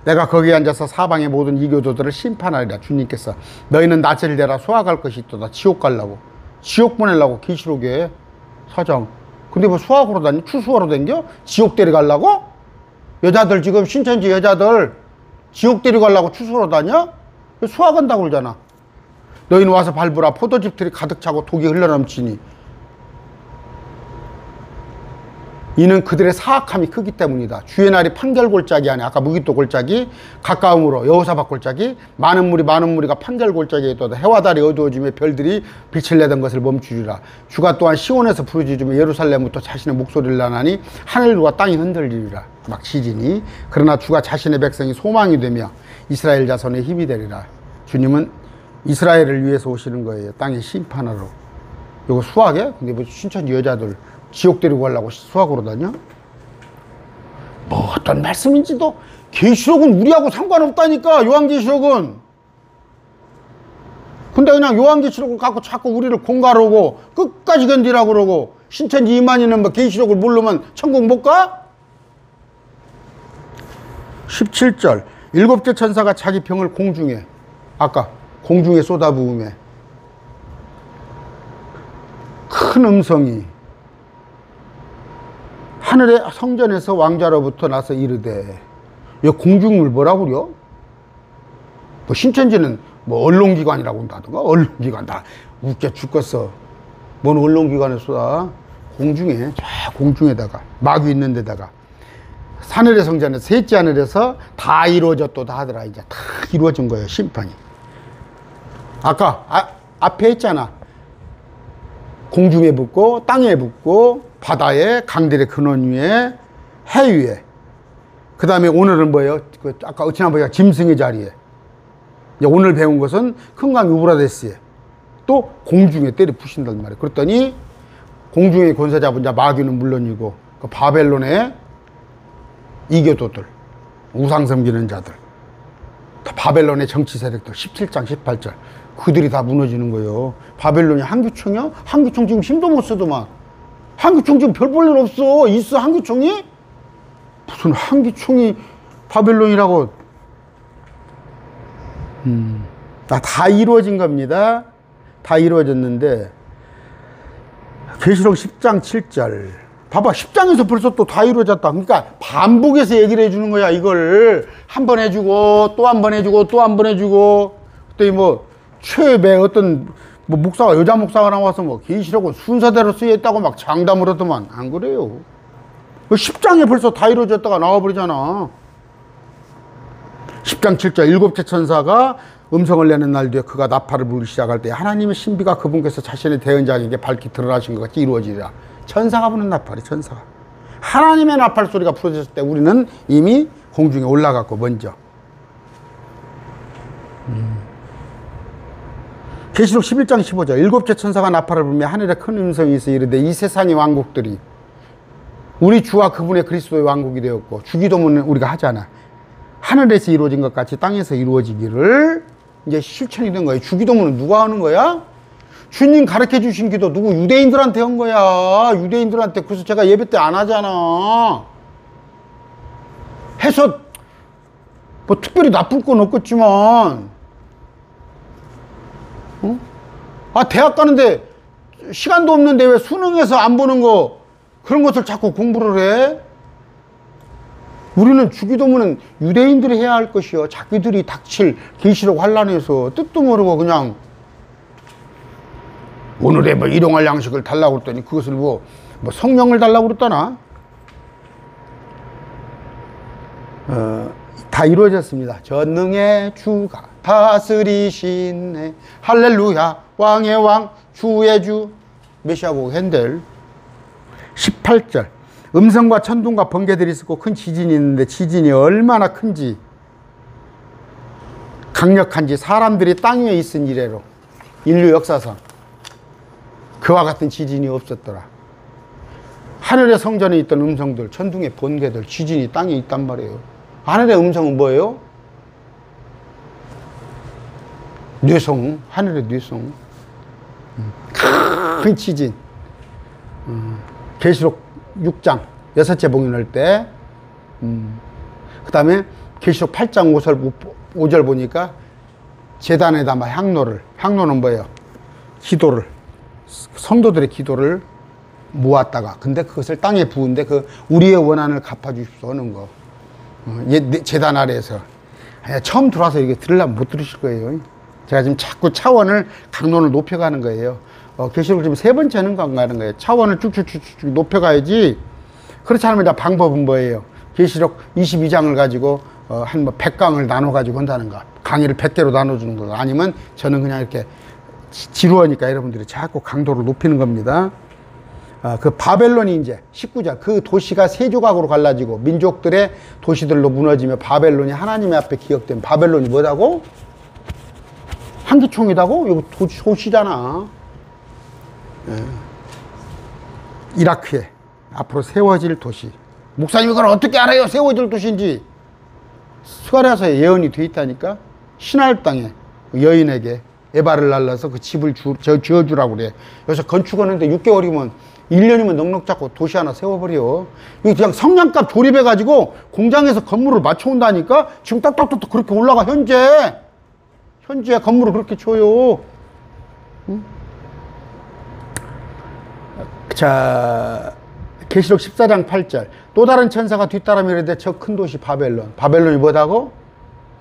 내가 거기에 앉아서 사방의 모든 이교도들을 심판하리라. 주님께서 너희는 낯을 대라 수학할 것이 있도다. 지옥 가려고, 지옥 보내려고. 계시록에 4장. 근데 뭐 수학으로 다니? 추수하러 댕겨? 지옥 데려가려고? 여자들 지금 신천지 여자들 지옥 데려가려고 추수하러 다녀? 수학한다고 그러잖아. 너희는 와서 밟으라. 포도즙들이 가득 차고 독이 흘러넘치니 이는 그들의 사악함이 크기 때문이다. 주의 날이 판결 골짜기 안에, 아까 무깃도 골짜기 가까움으로 여호사밧 골짜기, 많은 무리가 판결 골짜기에 있도다. 해와 달이 어두워지며 별들이 빛을 내던 것을 멈추리라. 주가 또한 시온에서 부르짖으며 예루살렘부터 자신의 목소리를 나나니 하늘과 땅이 흔들리리라. 막 지지니 그러나 주가 자신의 백성이 소망이 되며 이스라엘 자손의 힘이 되리라. 주님은 이스라엘을 위해서 오시는 거예요. 땅의 심판하러. 이거 수학에? 근데 뭐 신천지 여자들 지옥 데리고 가려고 수학으로 다녀? 뭐 어떤 말씀인지도. 계시록은 우리하고 상관없다니까. 요한계시록은. 근데 그냥 요한계시록을 갖고 자꾸 우리를 공갈하고 끝까지 견디라고 그러고, 신천지 이만희는 뭐 계시록을 모르면 천국 못 가? 17절. 7개 천사가 자기 병을 공중에, 아까 공중에 쏟아부으며 큰 음성이 하늘의 성전에서 왕자로부터 나서 이르되, 이 공중을 뭐라고 그래요? 뭐 신천지는 뭐 언론기관이라고 한다던가. 언론기관 다 웃겨 죽겠어. 뭔 언론기관에 쏟아? 공중에, 저 공중에다가 마귀 있는 데다가 하늘의 성전에서, 셋째 하늘에서 다 이루어졌도다 하더라. 이제 다 이루어진 거예요, 심판이. 아까 앞에 했잖아. 공중에 붙고 땅에 붙고 바다에, 강들의 근원 위에, 해 위에. 그 다음에 오늘은 뭐예요? 아까 지난번에 짐승의 자리에. 오늘 배운 것은 큰 강 유브라데스에, 또 공중에 때려 부신단 말이에요. 그랬더니 공중에 권세 잡은 자 마귀는 물론이고, 그 바벨론의 이교도들, 우상 섬기는 자들, 바벨론의 정치 세력들, 17장 18절 그들이 다 무너지는 거예요. 바벨론이 한규총이요? 한규총 지금 힘도 못 쓰더만. 한규총 지금 별 볼 일 없어. 있어 한규총이? 무슨 한규총이 바벨론이라고. 다 이루어진 겁니다. 다 이루어졌는데, 계시록 10장 7절 봐봐. 10장에서 벌써 또 다 이루어졌다. 그러니까 반복해서 얘기를 해주는 거야. 이걸 한 번 해주고 또 한 번 해주고 또 한 번 해주고. 그랬더니 뭐 최배 어떤 뭐 목사가 여자 목사가 나와서 뭐 계시록은 순서대로 쓰여 있다고 막 장담을 하더만 안 그래요. 10장에 벌써 다 이루어졌다가 나와버리잖아. 10장 7절 일곱째 천사가 음성을 내는 날 뒤에 그가 나팔을 불기 시작할 때 하나님의 신비가 그분께서 자신의 대언자에게 밝히 드러나신 것 같이 이루어지리라. 천사가 부는 나팔이 천사가. 하나님의 나팔 소리가 부러졌을 때 우리는 이미 공중에 올라갔고 먼저. 계시록 11장 15절 일곱째 천사가 나팔을 불며 하늘에 큰 음성이 있어 이르되 이 세상의 왕국들이 우리 주와 그분의 그리스도의 왕국이 되었고 주기도문은 우리가 하잖아. 하늘에서 이루어진 것 같이 땅에서 이루어지기를 이제 실천이 된 거예요. 주기도문은 누가 하는 거야? 주님 가르쳐 주신 기도 누구? 유대인들한테 한 거야. 유대인들한테. 그래서 제가 예배 때 안 하잖아. 해서 뭐 특별히 나쁠 건 없겠지만 대학 가는데 시간도 없는데 왜 수능에서 안 보는 거 그런 것을 자꾸 공부를 해? 우리는 주기도문은 유대인들이 해야 할 것이요. 자기들이 닥칠 계시록 환란에서 뜻도 모르고 그냥 오늘의 뭐 일용할 양식을 달라고 그랬더니 그것을 뭐 성령을 달라고 그랬다나? 다 이루어졌습니다. 전능의 주가 다스리시네. 할렐루야. 왕의 왕 주의 주. 메시아곡 핸델. 18절 음성과 천둥과 번개들이 있었고 큰 지진이 있는데 지진이 얼마나 큰지 강력한지 사람들이 땅 위에 있은 이래로 인류 역사상 그와 같은 지진이 없었더라. 하늘의 성전에 있던 음성들, 천둥의 번개들, 지진이 땅에 있단 말이에요. 하늘의 음성은 뭐예요? 뇌성, 하늘의 뇌성. 큰 지진. 계시록 6장 여섯째 봉인할 때 그 다음에 계시록 8장 5절 보니까 제단에 담아 향로는 뭐예요? 기도를, 성도들의 기도를 모았다가 근데 그것을 땅에 부은데 그 우리의 원한을 갚아주십시오 하는 거. 제단 아래에서 처음 들어와서 이게 들으려면 못 들으실 거예요. 제가 지금 자꾸 차원을 강론을 높여가는 거예요. 계시록 지금 세 번째는 가는 거예요. 차원을 쭉쭉쭉쭉 높여가야지. 그렇지 않으면 방법은 뭐예요? 계시록 22장을 가지고 한 100강을 나눠 가지고 한다는 거. 강의를 100개로 나눠주는 거. 아니면 저는 그냥 이렇게 지루하니까 여러분들이 자꾸 강도를 높이는 겁니다. 그 바벨론이 이제 19장 그 도시가 세 조각으로 갈라지고 민족들의 도시들로 무너지며 바벨론이 하나님의 앞에 기억된 바벨론이 뭐다고? 한기총이다고? 이거 도시잖아. 이라크에 앞으로 세워질 도시. 목사님 이걸 어떻게 알아요? 세워질 도시인지. 스가랴서에 예언이 돼 있다니까. 시나일 땅에 여인에게 에바를 날라서 그 집을 지어주라고 그래. 여기서 건축하는데 6개월이면 1년이면 넉넉 잡고 도시 하나 세워버려. 이거 그냥 성냥갑 조립해가지고 공장에서 건물을 맞춰온다니까. 지금 딱딱딱 그렇게 올라가. 현재 건물을 그렇게 줘요. 응? 자, 계시록 14장 8절 또 다른 천사가 뒤따르며 이르되 저 큰 도시 바벨론이 뭐다고?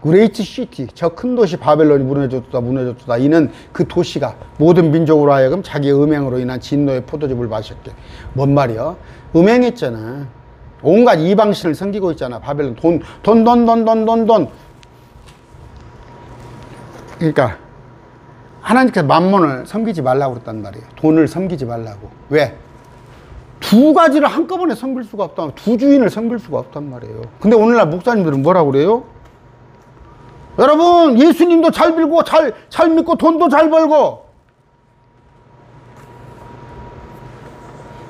그레이트 시티, 저 큰 도시 바벨론이 무너졌도다. 이는 그 도시가 모든 민족으로 하여금 자기의 음행으로 인한 진노의 포도즙을 마셨게. 뭔 말이야? 음행했잖아. 온갖 이방신을 섬기고 있잖아. 바벨론 돈. 그러니까 하나님께서 만몬을 섬기지 말라고 그랬단 말이에요. 돈을 섬기지 말라고. 왜? 두 가지를 한꺼번에 섬길 수가 없다. 두 주인을 섬길 수가 없단 말이에요. 근데 오늘날 목사님들은 뭐라고 그래요? 여러분, 예수님도 잘 빌고 잘 믿고 돈도 잘 벌고.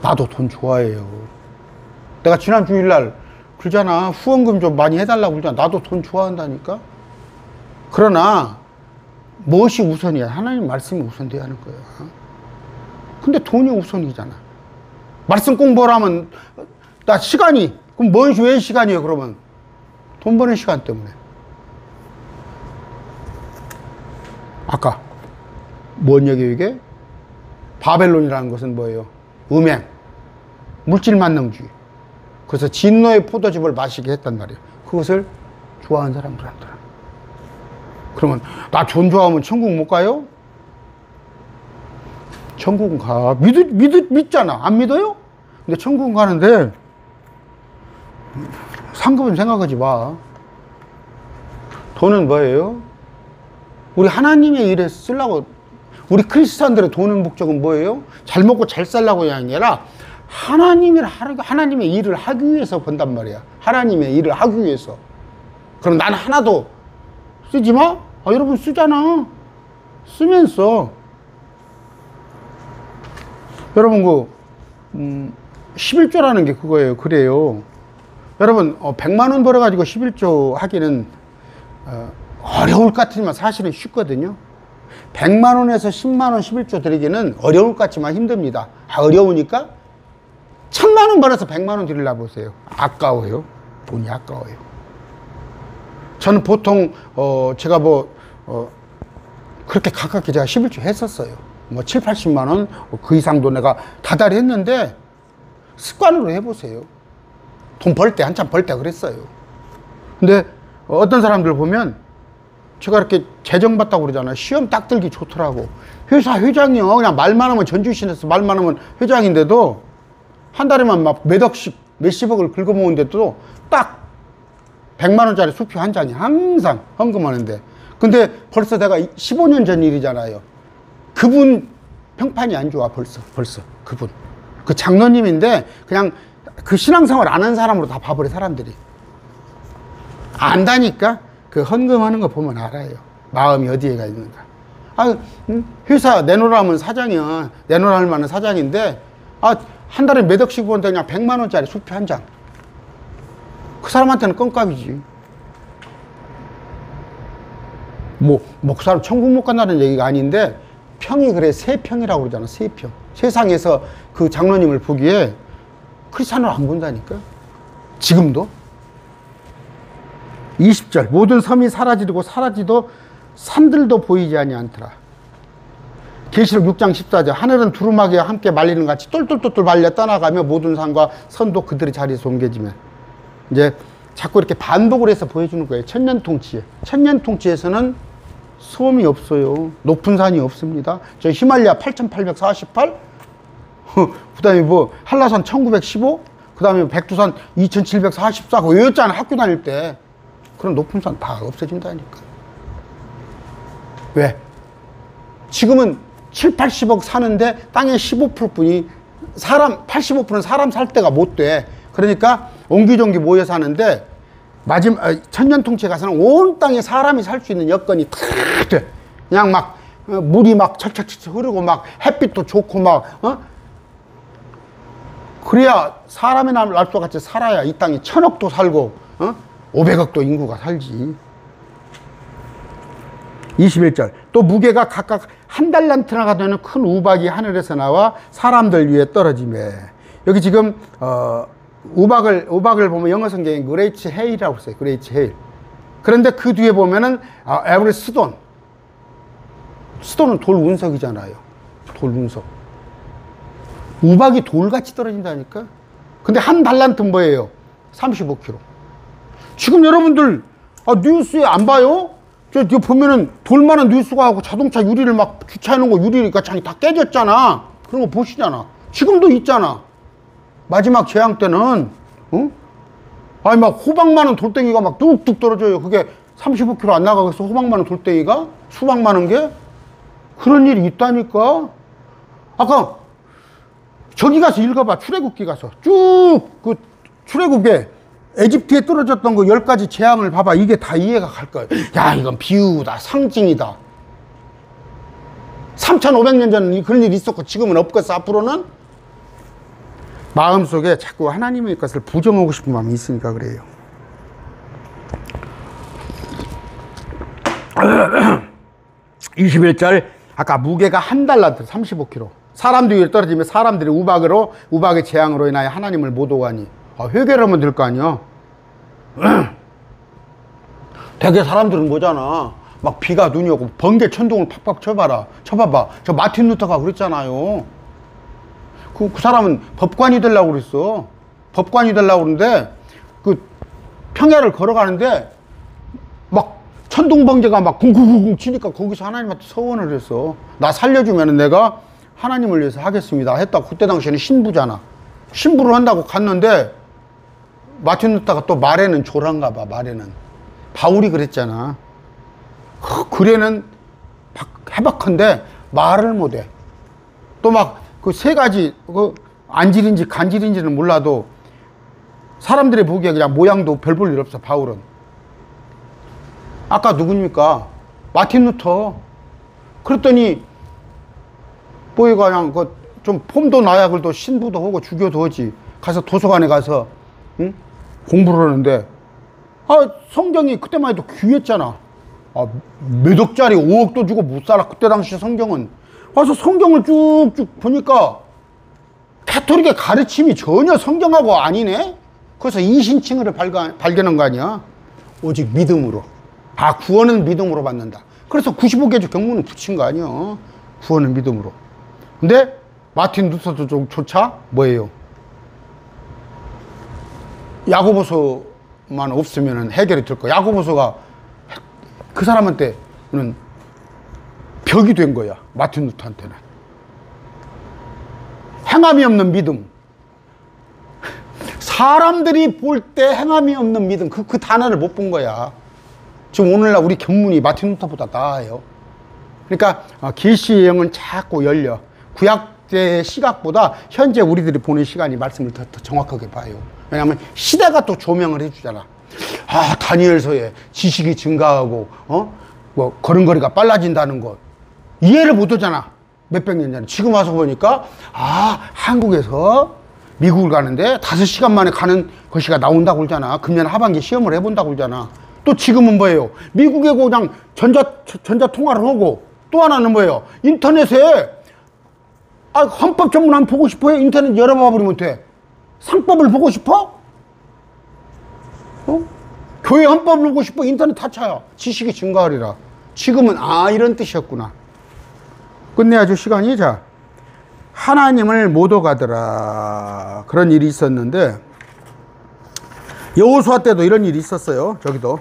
나도 돈 좋아해요. 내가 지난 주일날 그러잖아. 후원금 좀 많이 해달라고 그러잖아. 나도 돈 좋아한다니까. 그러나 무엇이 우선이야? 하나님 말씀이 우선돼야 하는 거야. 근데 돈이 우선이잖아. 말씀 공부하라면 나 시간이 그럼 왜 시간이에요? 그러면 돈 버는 시간 때문에. 아까 뭔 얘기예요 이게? 바벨론이라는 것은 뭐예요? 음행, 물질 만능주의. 그래서 진노의 포도즙을 마시게 했단 말이에요. 그것을 좋아하는 사람들한테. 그러면 나 존중하면 천국 못 가요? 천국은 가. 믿잖아. 안 믿어요? 근데 천국은 가는데 상급은 생각하지 마. 돈은 뭐예요? 우리 하나님의 일에 쓰려고. 우리 크리스찬들의 돈의 목적은 뭐예요? 잘 먹고 잘 살라고 아니라 하나님의 일을 하기 위해서 번단 말이야. 하나님의 일을 하기 위해서. 그럼 난 하나도 쓰지 마? 아, 여러분 쓰잖아. 쓰면서 여러분 11조라는 게 그거예요. 그래요. 여러분 100만 원 벌어가지고 11조 하기는 어려울 것 같지만 사실은 쉽거든요. 100만 원에서 10만 원 11조 드리기는 어려울 것 같지만 힘듭니다. 어려우니까 1000만 원 벌어서 100만 원 드리려 보세요. 아까워요. 돈이 아까워요. 저는 보통 제가 그렇게 가깝게 제가 11조 했었어요. 7, 80만 원 그 이상도 내가 다달이 했는데 습관으로 해보세요. 돈 벌 때 한참 벌 때 그랬어요. 근데 어떤 사람들 보면 제가 이렇게 재정받다고 그러잖아요. 시험 딱 들기 좋더라고. 회사 회장이요. 그냥 말만 하면 전주시내서 말만 하면 회장인데도 한 달에만 막 몇 억씩 몇십억을 긁어모으는데도 딱 100만 원짜리 수표 한 장이 항상 헌금하는데, 근데 벌써 내가 15년 전 일이잖아요. 그분 평판이 안 좋아. 벌써 그분 그 장로님인데 그냥 그 신앙생활 안 한 사람으로 다 봐버려. 사람들이 안다니까. 그 헌금하는 거 보면 알아요. 마음이 어디에가 있는가. 회사 내놓으라면 사장이야. 내놓으라 할 만한 사장인데 한 달에 몇 억씩 버는데 그냥 100만 원짜리 수표 한 장. 그 사람한테는 껌값이지. 그 사람 천국 못 간다는 얘기가 아닌데 평이 그래. 세 평이라고 그러잖아. 세 평. 세상에서 그 장로님을 보기에 크리스찬으로 안 본다니까. 지금도. 20절 모든 섬이 사라지고 사라지도 산들도 보이지 아니하더라. 계시록 6장 14절 하늘은 두루마기와 함께 말리는 같이 똘똘똘똘 말려 떠나가며 모든 산과 선도 그들의 자리에서 옮겨지면, 이제 자꾸 이렇게 반복을 해서 보여주는 거예요. 천년통치에. 천년통치에서는 섬이 없어요. 높은 산이 없습니다. 저 히말리아 8848, 그 다음에 한라산 1915, 그 다음에 백두산 2744 그거 외웠잖아 학교 다닐 때. 그런 높은 산 다 없어진다니까. 왜? 지금은 7, 80억 사는데 땅의 15%뿐이 85%는 사람 살 데가 못 돼. 그러니까 옹기종기 모여 사는데 천년통치에 가서는 온 땅에 사람이 살 수 있는 여건이 다 돼. 그냥 막 물이 막 철철철 흐르고 막 햇빛도 좋고 그래야 사람의 날수 같이 살아야 이 땅에 1000억도 살고 500억도 인구가 살지. 21절 또 무게가 각각 한 달란트나 되는 큰 우박이 하늘에서 나와 사람들 위에 떨어지매. 여기 지금 우박을 보면 영어 성경에 그레이트 헤일이라고 써요. 그레이트 헤일. 그런데 그 뒤에 보면은 에브리 스톤은 돌 운석이잖아요. 돌 운석. 우박이 돌같이 떨어진다니까. 근데 한 달란트는 뭐예요? 35kg. 지금 여러분들 뉴스에 안 봐요? 저 보면은 돌만한 뉴스가 하고 자동차 유리를 막 주차해놓은 거 유리니까 창이 다 깨졌잖아. 그런 거 보시잖아. 지금도 있잖아. 마지막 재앙 때는 막 호박 많은 돌덩이가 막 뚝뚝 떨어져요. 그게 35km 안 나가겠어. 호박 많은 돌덩이가 수박 많은 게. 그런 일이 있다니까. 아까 저기 가서 읽어봐. 출애굽기 가서 쭉 그 출애굽에 에집트에 떨어졌던 그 10가지 재앙을 봐봐. 이게 다 이해가 갈 거야. 야, 이건 비유다. 상징이다. 3500년 전에 그런 일이 있었고 지금은 없겠어. 앞으로는. 마음속에 자꾸 하나님의 것을 부정하고 싶은 마음이 있으니까 그래요. (21절) 아까 무게가 한 달란트 35kg. 사람들 위에 떨어지면 사람들이 우박의 재앙으로 인하여 하나님을 못 오가니. 회개를 하면 될 거 아니야. 대개 사람들은 뭐잖아. 막 비가 눈이 오고 번개 천둥을 팍팍 쳐봐봐. 저 마틴 루터가 그랬잖아요. 그 사람은 법관이 되려고 그랬어. 법관이 되려고 그러는데 그 평야를 걸어가는데 막 천둥번개가 막 쿵쿵쿵쿵 치니까 거기서 하나님한테 서원을 했어. 나 살려주면 내가 하나님을 위해서 하겠습니다 했다고. 그때 당시에는 신부잖아. 신부를 한다고 갔는데 마틴 루터가 또 말에는 조란가 봐. 말에는 바울이 그랬잖아. 글에는 해박한데 말을 못해. 또 막 그 세 가지 그 안질인지 간질인지는 몰라도 사람들이 보기에 그냥 모양도 별 볼 일 없어. 바울은 아까 누굽니까? 마틴 루터. 그랬더니 뭐 그냥 그 좀 폼도 나약을 또 신부도 하고 주교도 하지. 가서 도서관에 가서 응? 공부를 하는데 성경이 그때만 해도 귀했잖아. 몇 억짜리 5억도 주고 못 살아. 그때 당시 성경은. 와서 성경을 쭉쭉 보니까 가톨릭의 가르침이 전혀 성경하고 아니네. 그래서 이신칭의를 발견한 거 아니야. 오직 믿음으로. 구원은 믿음으로 받는다. 그래서 95개조 경문은 붙인 거 아니야. 구원은 믿음으로. 근데 마틴 루터도 조차 뭐예요? 야고보서만 없으면 해결이 될 거야. 야고보서가 그 사람한테는 벽이 된 거야. 마틴 루터한테는. 행함이 없는 믿음. 사람들이 볼 때 행함이 없는 믿음. 그 단어를 못 본 거야. 지금 오늘날 우리 견문이 마틴 루터보다 나아요. 그러니까 계시의 영은 자꾸 열려. 구약의 시각보다 현재 우리들이 보는 시간이 말씀을 더 정확하게 봐요. 왜냐하면 시대가 또 조명을 해주잖아. 다니엘서에 지식이 증가하고 뭐 걸음걸이가 빨라진다는 것 이해를 못 하잖아. 몇백 년 전에. 지금 와서 보니까 한국에서 미국을 가는데 5시간 만에 가는 것이가 나온다고 그러잖아. 금년 하반기 시험을 해본다고 그러잖아. 또 지금은 뭐예요? 미국에 그냥 전자통화를 하고, 또 하나는 뭐예요? 인터넷에 헌법 전문 한번 보고 싶어요? 인터넷 열어봐 버리면 돼. 상법을 보고 싶어? 교회 헌법을 보고 싶어? 인터넷 다 차요. 지식이 증가하리라. 지금은 이런 뜻이었구나. 끝내야죠, 시간이. 자, 하나님을 못 오가더라. 그런 일이 있었는데, 여호수아 때도 이런 일이 있었어요. 저기도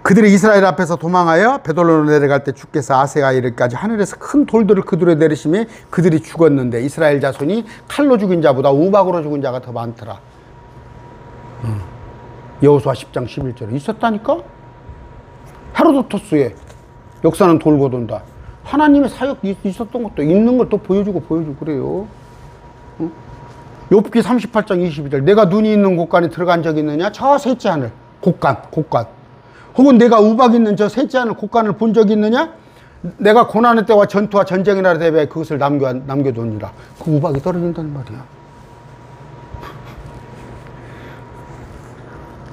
그들이 이스라엘 앞에서 도망하여 베들론으로 내려갈 때 주께서 아세가 이르기까지 하늘에서 큰 돌들을 그들에 내리심에 그들이 죽었는데 이스라엘 자손이 칼로 죽인 자보다 우박으로 죽은 자가 더 많더라. 여호수아 10장 11절에 있었다니까. 헤로도토스의 역사는 돌고 돈다. 하나님의 사역이 있었던 것도 있는 걸 또 보여주고 그래요. 욥기 38장 22절 내가 눈이 있는 곳간에 들어간 적이 있느냐? 저 셋째 하늘 곳간 혹은 내가 우박 있는 저 셋째 하늘 곳간을 본 적이 있느냐? 내가 고난의 때와 전투와 전쟁의 날에 대비해 그것을 남겨두니라. 그 우박이 떨어진다는 말이야.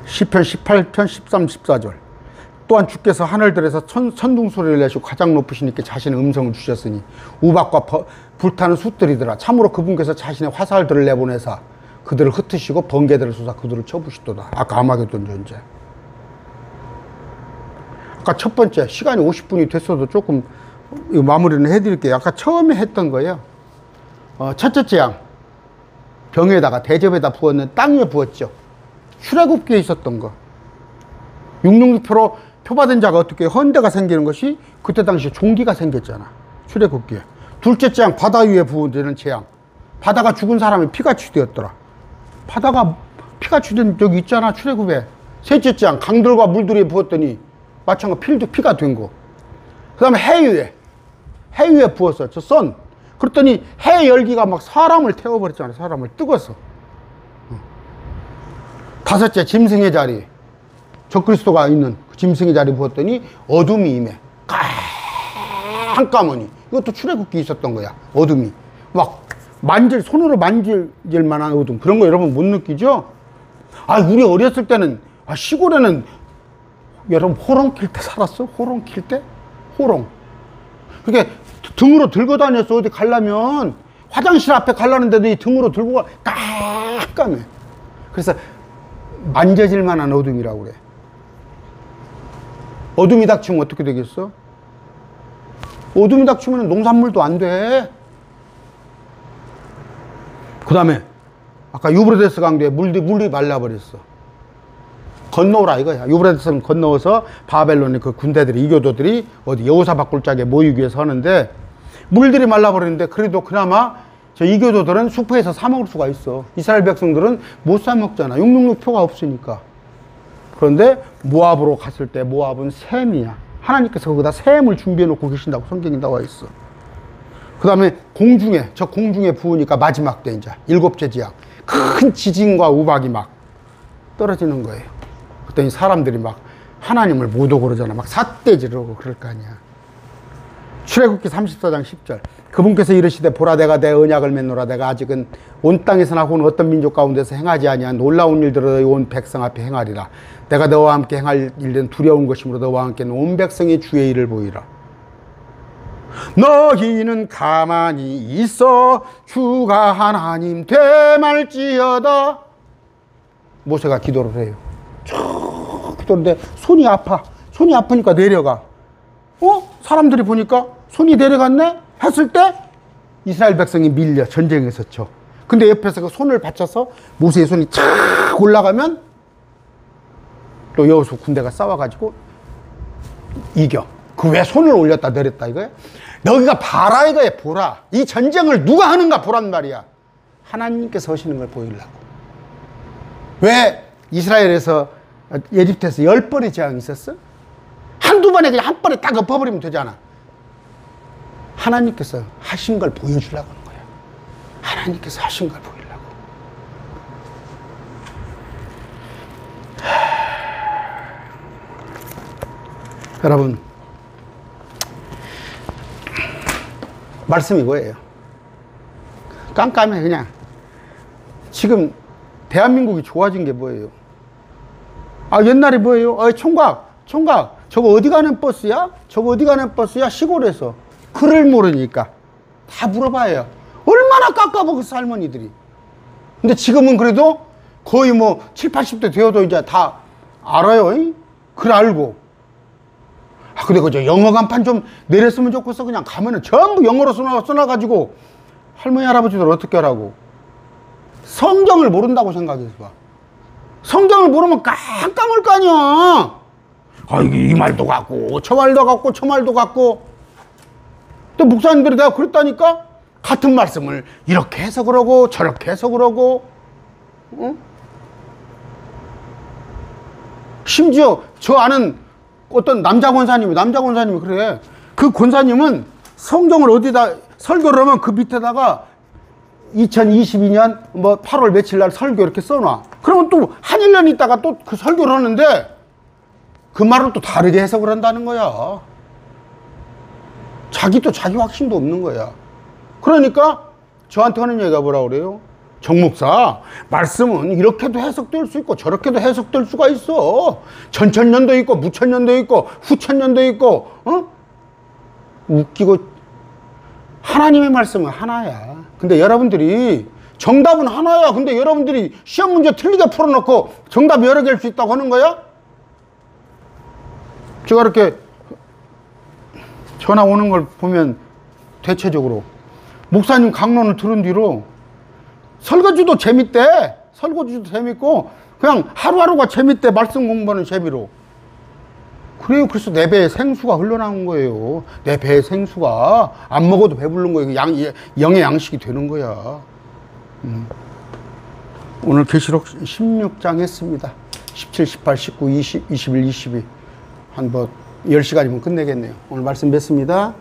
시편 18편 13, 14절 또한 주께서 하늘들에서 천둥소리를 내시고 가장 높으신 이께 자신의 음성을 주셨으니 우박과 불타는 숯들이더라. 참으로 그분께서 자신의 화살들을 내보내사 그들을 흩으시고 번개들을 쏟아 그들을 쳐부시도다. 아까 아마겟돈 전쟁. 아까 첫 번째 시간이 50분이 됐어도 조금 마무리는 해드릴게요. 아까 처음에 했던 거예요. 첫째 재앙 병에다가 대접에다 부었는 땅 위에 부었죠. 출애굽기에 있었던 거. 666표로 표받은 자가 어떻게 헌대가 생기는 것이 그때 당시에 종기가 생겼잖아. 출애굽기에. 둘째 재앙 바다 위에 부어지는 재앙. 바다가 죽은 사람이 피같이 되었더라. 바다가 피같이 된 적이 있잖아. 출애굽에. 셋째 재앙 강들과 물들이 부었더니 마찬가지로 필도 피가 된 거. 그 다음에 해 위에 부었어. 저 선. 그랬더니 해 열기가 막 사람을 태워버렸잖아. 사람을 뜨거웠어. 다섯째 짐승의 자리. 적그리스도가 있는 그 짐승의 자리 부었더니 어둠이 임해. 깜깜하니. 이것도 출애굽기 있었던 거야. 어둠이. 막 손으로 만질 만한 어둠. 그런 거 여러분 못 느끼죠? 우리 어렸을 때는, 시골에는 여러분 호롱 킬 때 살았어? 호롱 킬 때? 호롱. 그게 등으로 들고 다녔어. 어디 가려면. 화장실 앞에 가려는데도 이 등으로 들고 가. 깜깜해. 그래서 만져질 만한 어둠이라고 그래. 어둠이 닥치면 어떻게 되겠어? 어둠이 닥치면 농산물도 안 돼. 그 다음에 아까 유브라데스 강도에 물이 말라버렸어. 건너오라 이거야. 유브라데스를 건너어서 바벨론의 그 군대들이, 이교도들이 어디 여호사밧 골짜기에 모이기 위해서 하는데 물들이 말라버리는데 그래도 그나마 저 이교도들은 숲에서 사 먹을 수가 있어. 이스라엘 백성들은 못 사 먹잖아. 666표가 없으니까. 그런데 모압으로 갔을 때 모압은 셈이야. 하나님께서 거기다 셈을 준비해 놓고 계신다고 성경에 나와 있어. 그 다음에 공중에, 저 공중에 부으니까 마지막 때 이제 일곱째 지약, 큰 지진과 우박이 막 떨어지는 거예요. 그랬더니 사람들이 막 하나님을 못 오고 그러잖아. 막 삿대질하고 그럴 거 아니야. 출애굽기 34장 10절. 그분께서 이르시되 보라 내가 내 언약을 맺노라. 내가 아직은 온 땅에서 나고 온 어떤 민족 가운데서 행하지 아니한 놀라운 일들을 온 백성 앞에 행하리라. 내가 너와 함께 행할 일은 두려운 것이므로 너와 함께는 온 백성이 주의 일을 보이라. 너희는 가만히 있어 주가 하나님 되말지어다. 모세가 기도를 해요. 쭉 기도하는데 손이 아파. 손이 아프니까 내려가. 사람들이 보니까 손이 내려갔네? 했을 때 이스라엘 백성이 밀려 전쟁에서 쳐. 근데 옆에서 그 손을 받쳐서 모세의 손이 착 올라가면 또 여호수 군대가 싸워가지고 이겨. 그 왜 손을 올렸다 내렸다 이거야? 너희가 봐라 이거야. 보라. 이 전쟁을 누가 하는가 보란 말이야. 하나님께서 하시는 걸 보이려고. 왜 이스라엘에서 에집트에서 10번의 재앙이 있었어? 한두 번에 그냥 한 번에 딱 엎어버리면 되잖아. 하나님께서 하신 걸 보여주려고 하는 거야. 하나님께서 하신 걸 보이려고. 여러분, 말씀이 뭐예요? 깜깜해 그냥. 지금 대한민국이 좋아진 게 뭐예요? 옛날에 뭐예요? 총각 저거 어디 가는 버스야? 저거 어디 가는 버스야? 시골에서 글을 모르니까 다 물어봐요. 얼마나 깎아먹었어 할머니들이. 근데 지금은 그래도 거의 뭐 7, 80대 되어도 이제 다 알아요. 글 알고. 근데 그저 영어 간판 좀 내렸으면 좋겠어. 그냥 가면은 전부 영어로 써놔가지고 할머니 할아버지들 어떻게 하라고. 성경을 모른다고 생각해서 봐. 성경을 모르면 깜깜할 거 아니야. 이 말도 같고 저 말도 같고 저 말도 같고. 또 목사님들이 내가 그랬다니까. 같은 말씀을 이렇게 해서 그러고 저렇게 해서 그러고. 심지어 저 아는 어떤 남자 권사님이 그래. 그 권사님은 성경을 어디다 설교를 하면 그 밑에다가 2022년 뭐 8월 며칠 날 설교 이렇게 써놔. 그러면 또 한 1년 있다가 또 그 설교를 하는데 그 말을 또 다르게 해석을 한다는 거야. 자기도 자기 확신도 없는 거야. 그러니까 저한테 하는 얘기가 뭐라 그래요? 정 목사, 말씀은 이렇게도 해석될 수 있고 저렇게도 해석될 수가 있어. 전천년도 있고 무천년도 있고 후천년도 있고. 웃기고. 하나님의 말씀은 하나야. 근데 여러분들이 정답은 하나야. 근데 여러분들이 시험 문제 틀리게 풀어놓고 정답 여러 개일 수 있다고 하는 거야? 제가 이렇게 전화 오는 걸 보면 대체적으로 목사님 강론을 들은 뒤로 설거지도 재밌대. 설거지도 재밌고 그냥 하루하루가 재밌대. 말씀 공부하는 재미로. 그래요. 그래서 내 배에 생수가 흘러나온 거예요. 내 배에 생수가 안 먹어도 배부른 거예요. 영의 양식이 되는 거야. 오늘 계시록 16장 했습니다. 17, 18, 19, 20, 21, 22 한 뭐 10시간이면 끝내겠네요. 오늘 말씀 뵙습니다.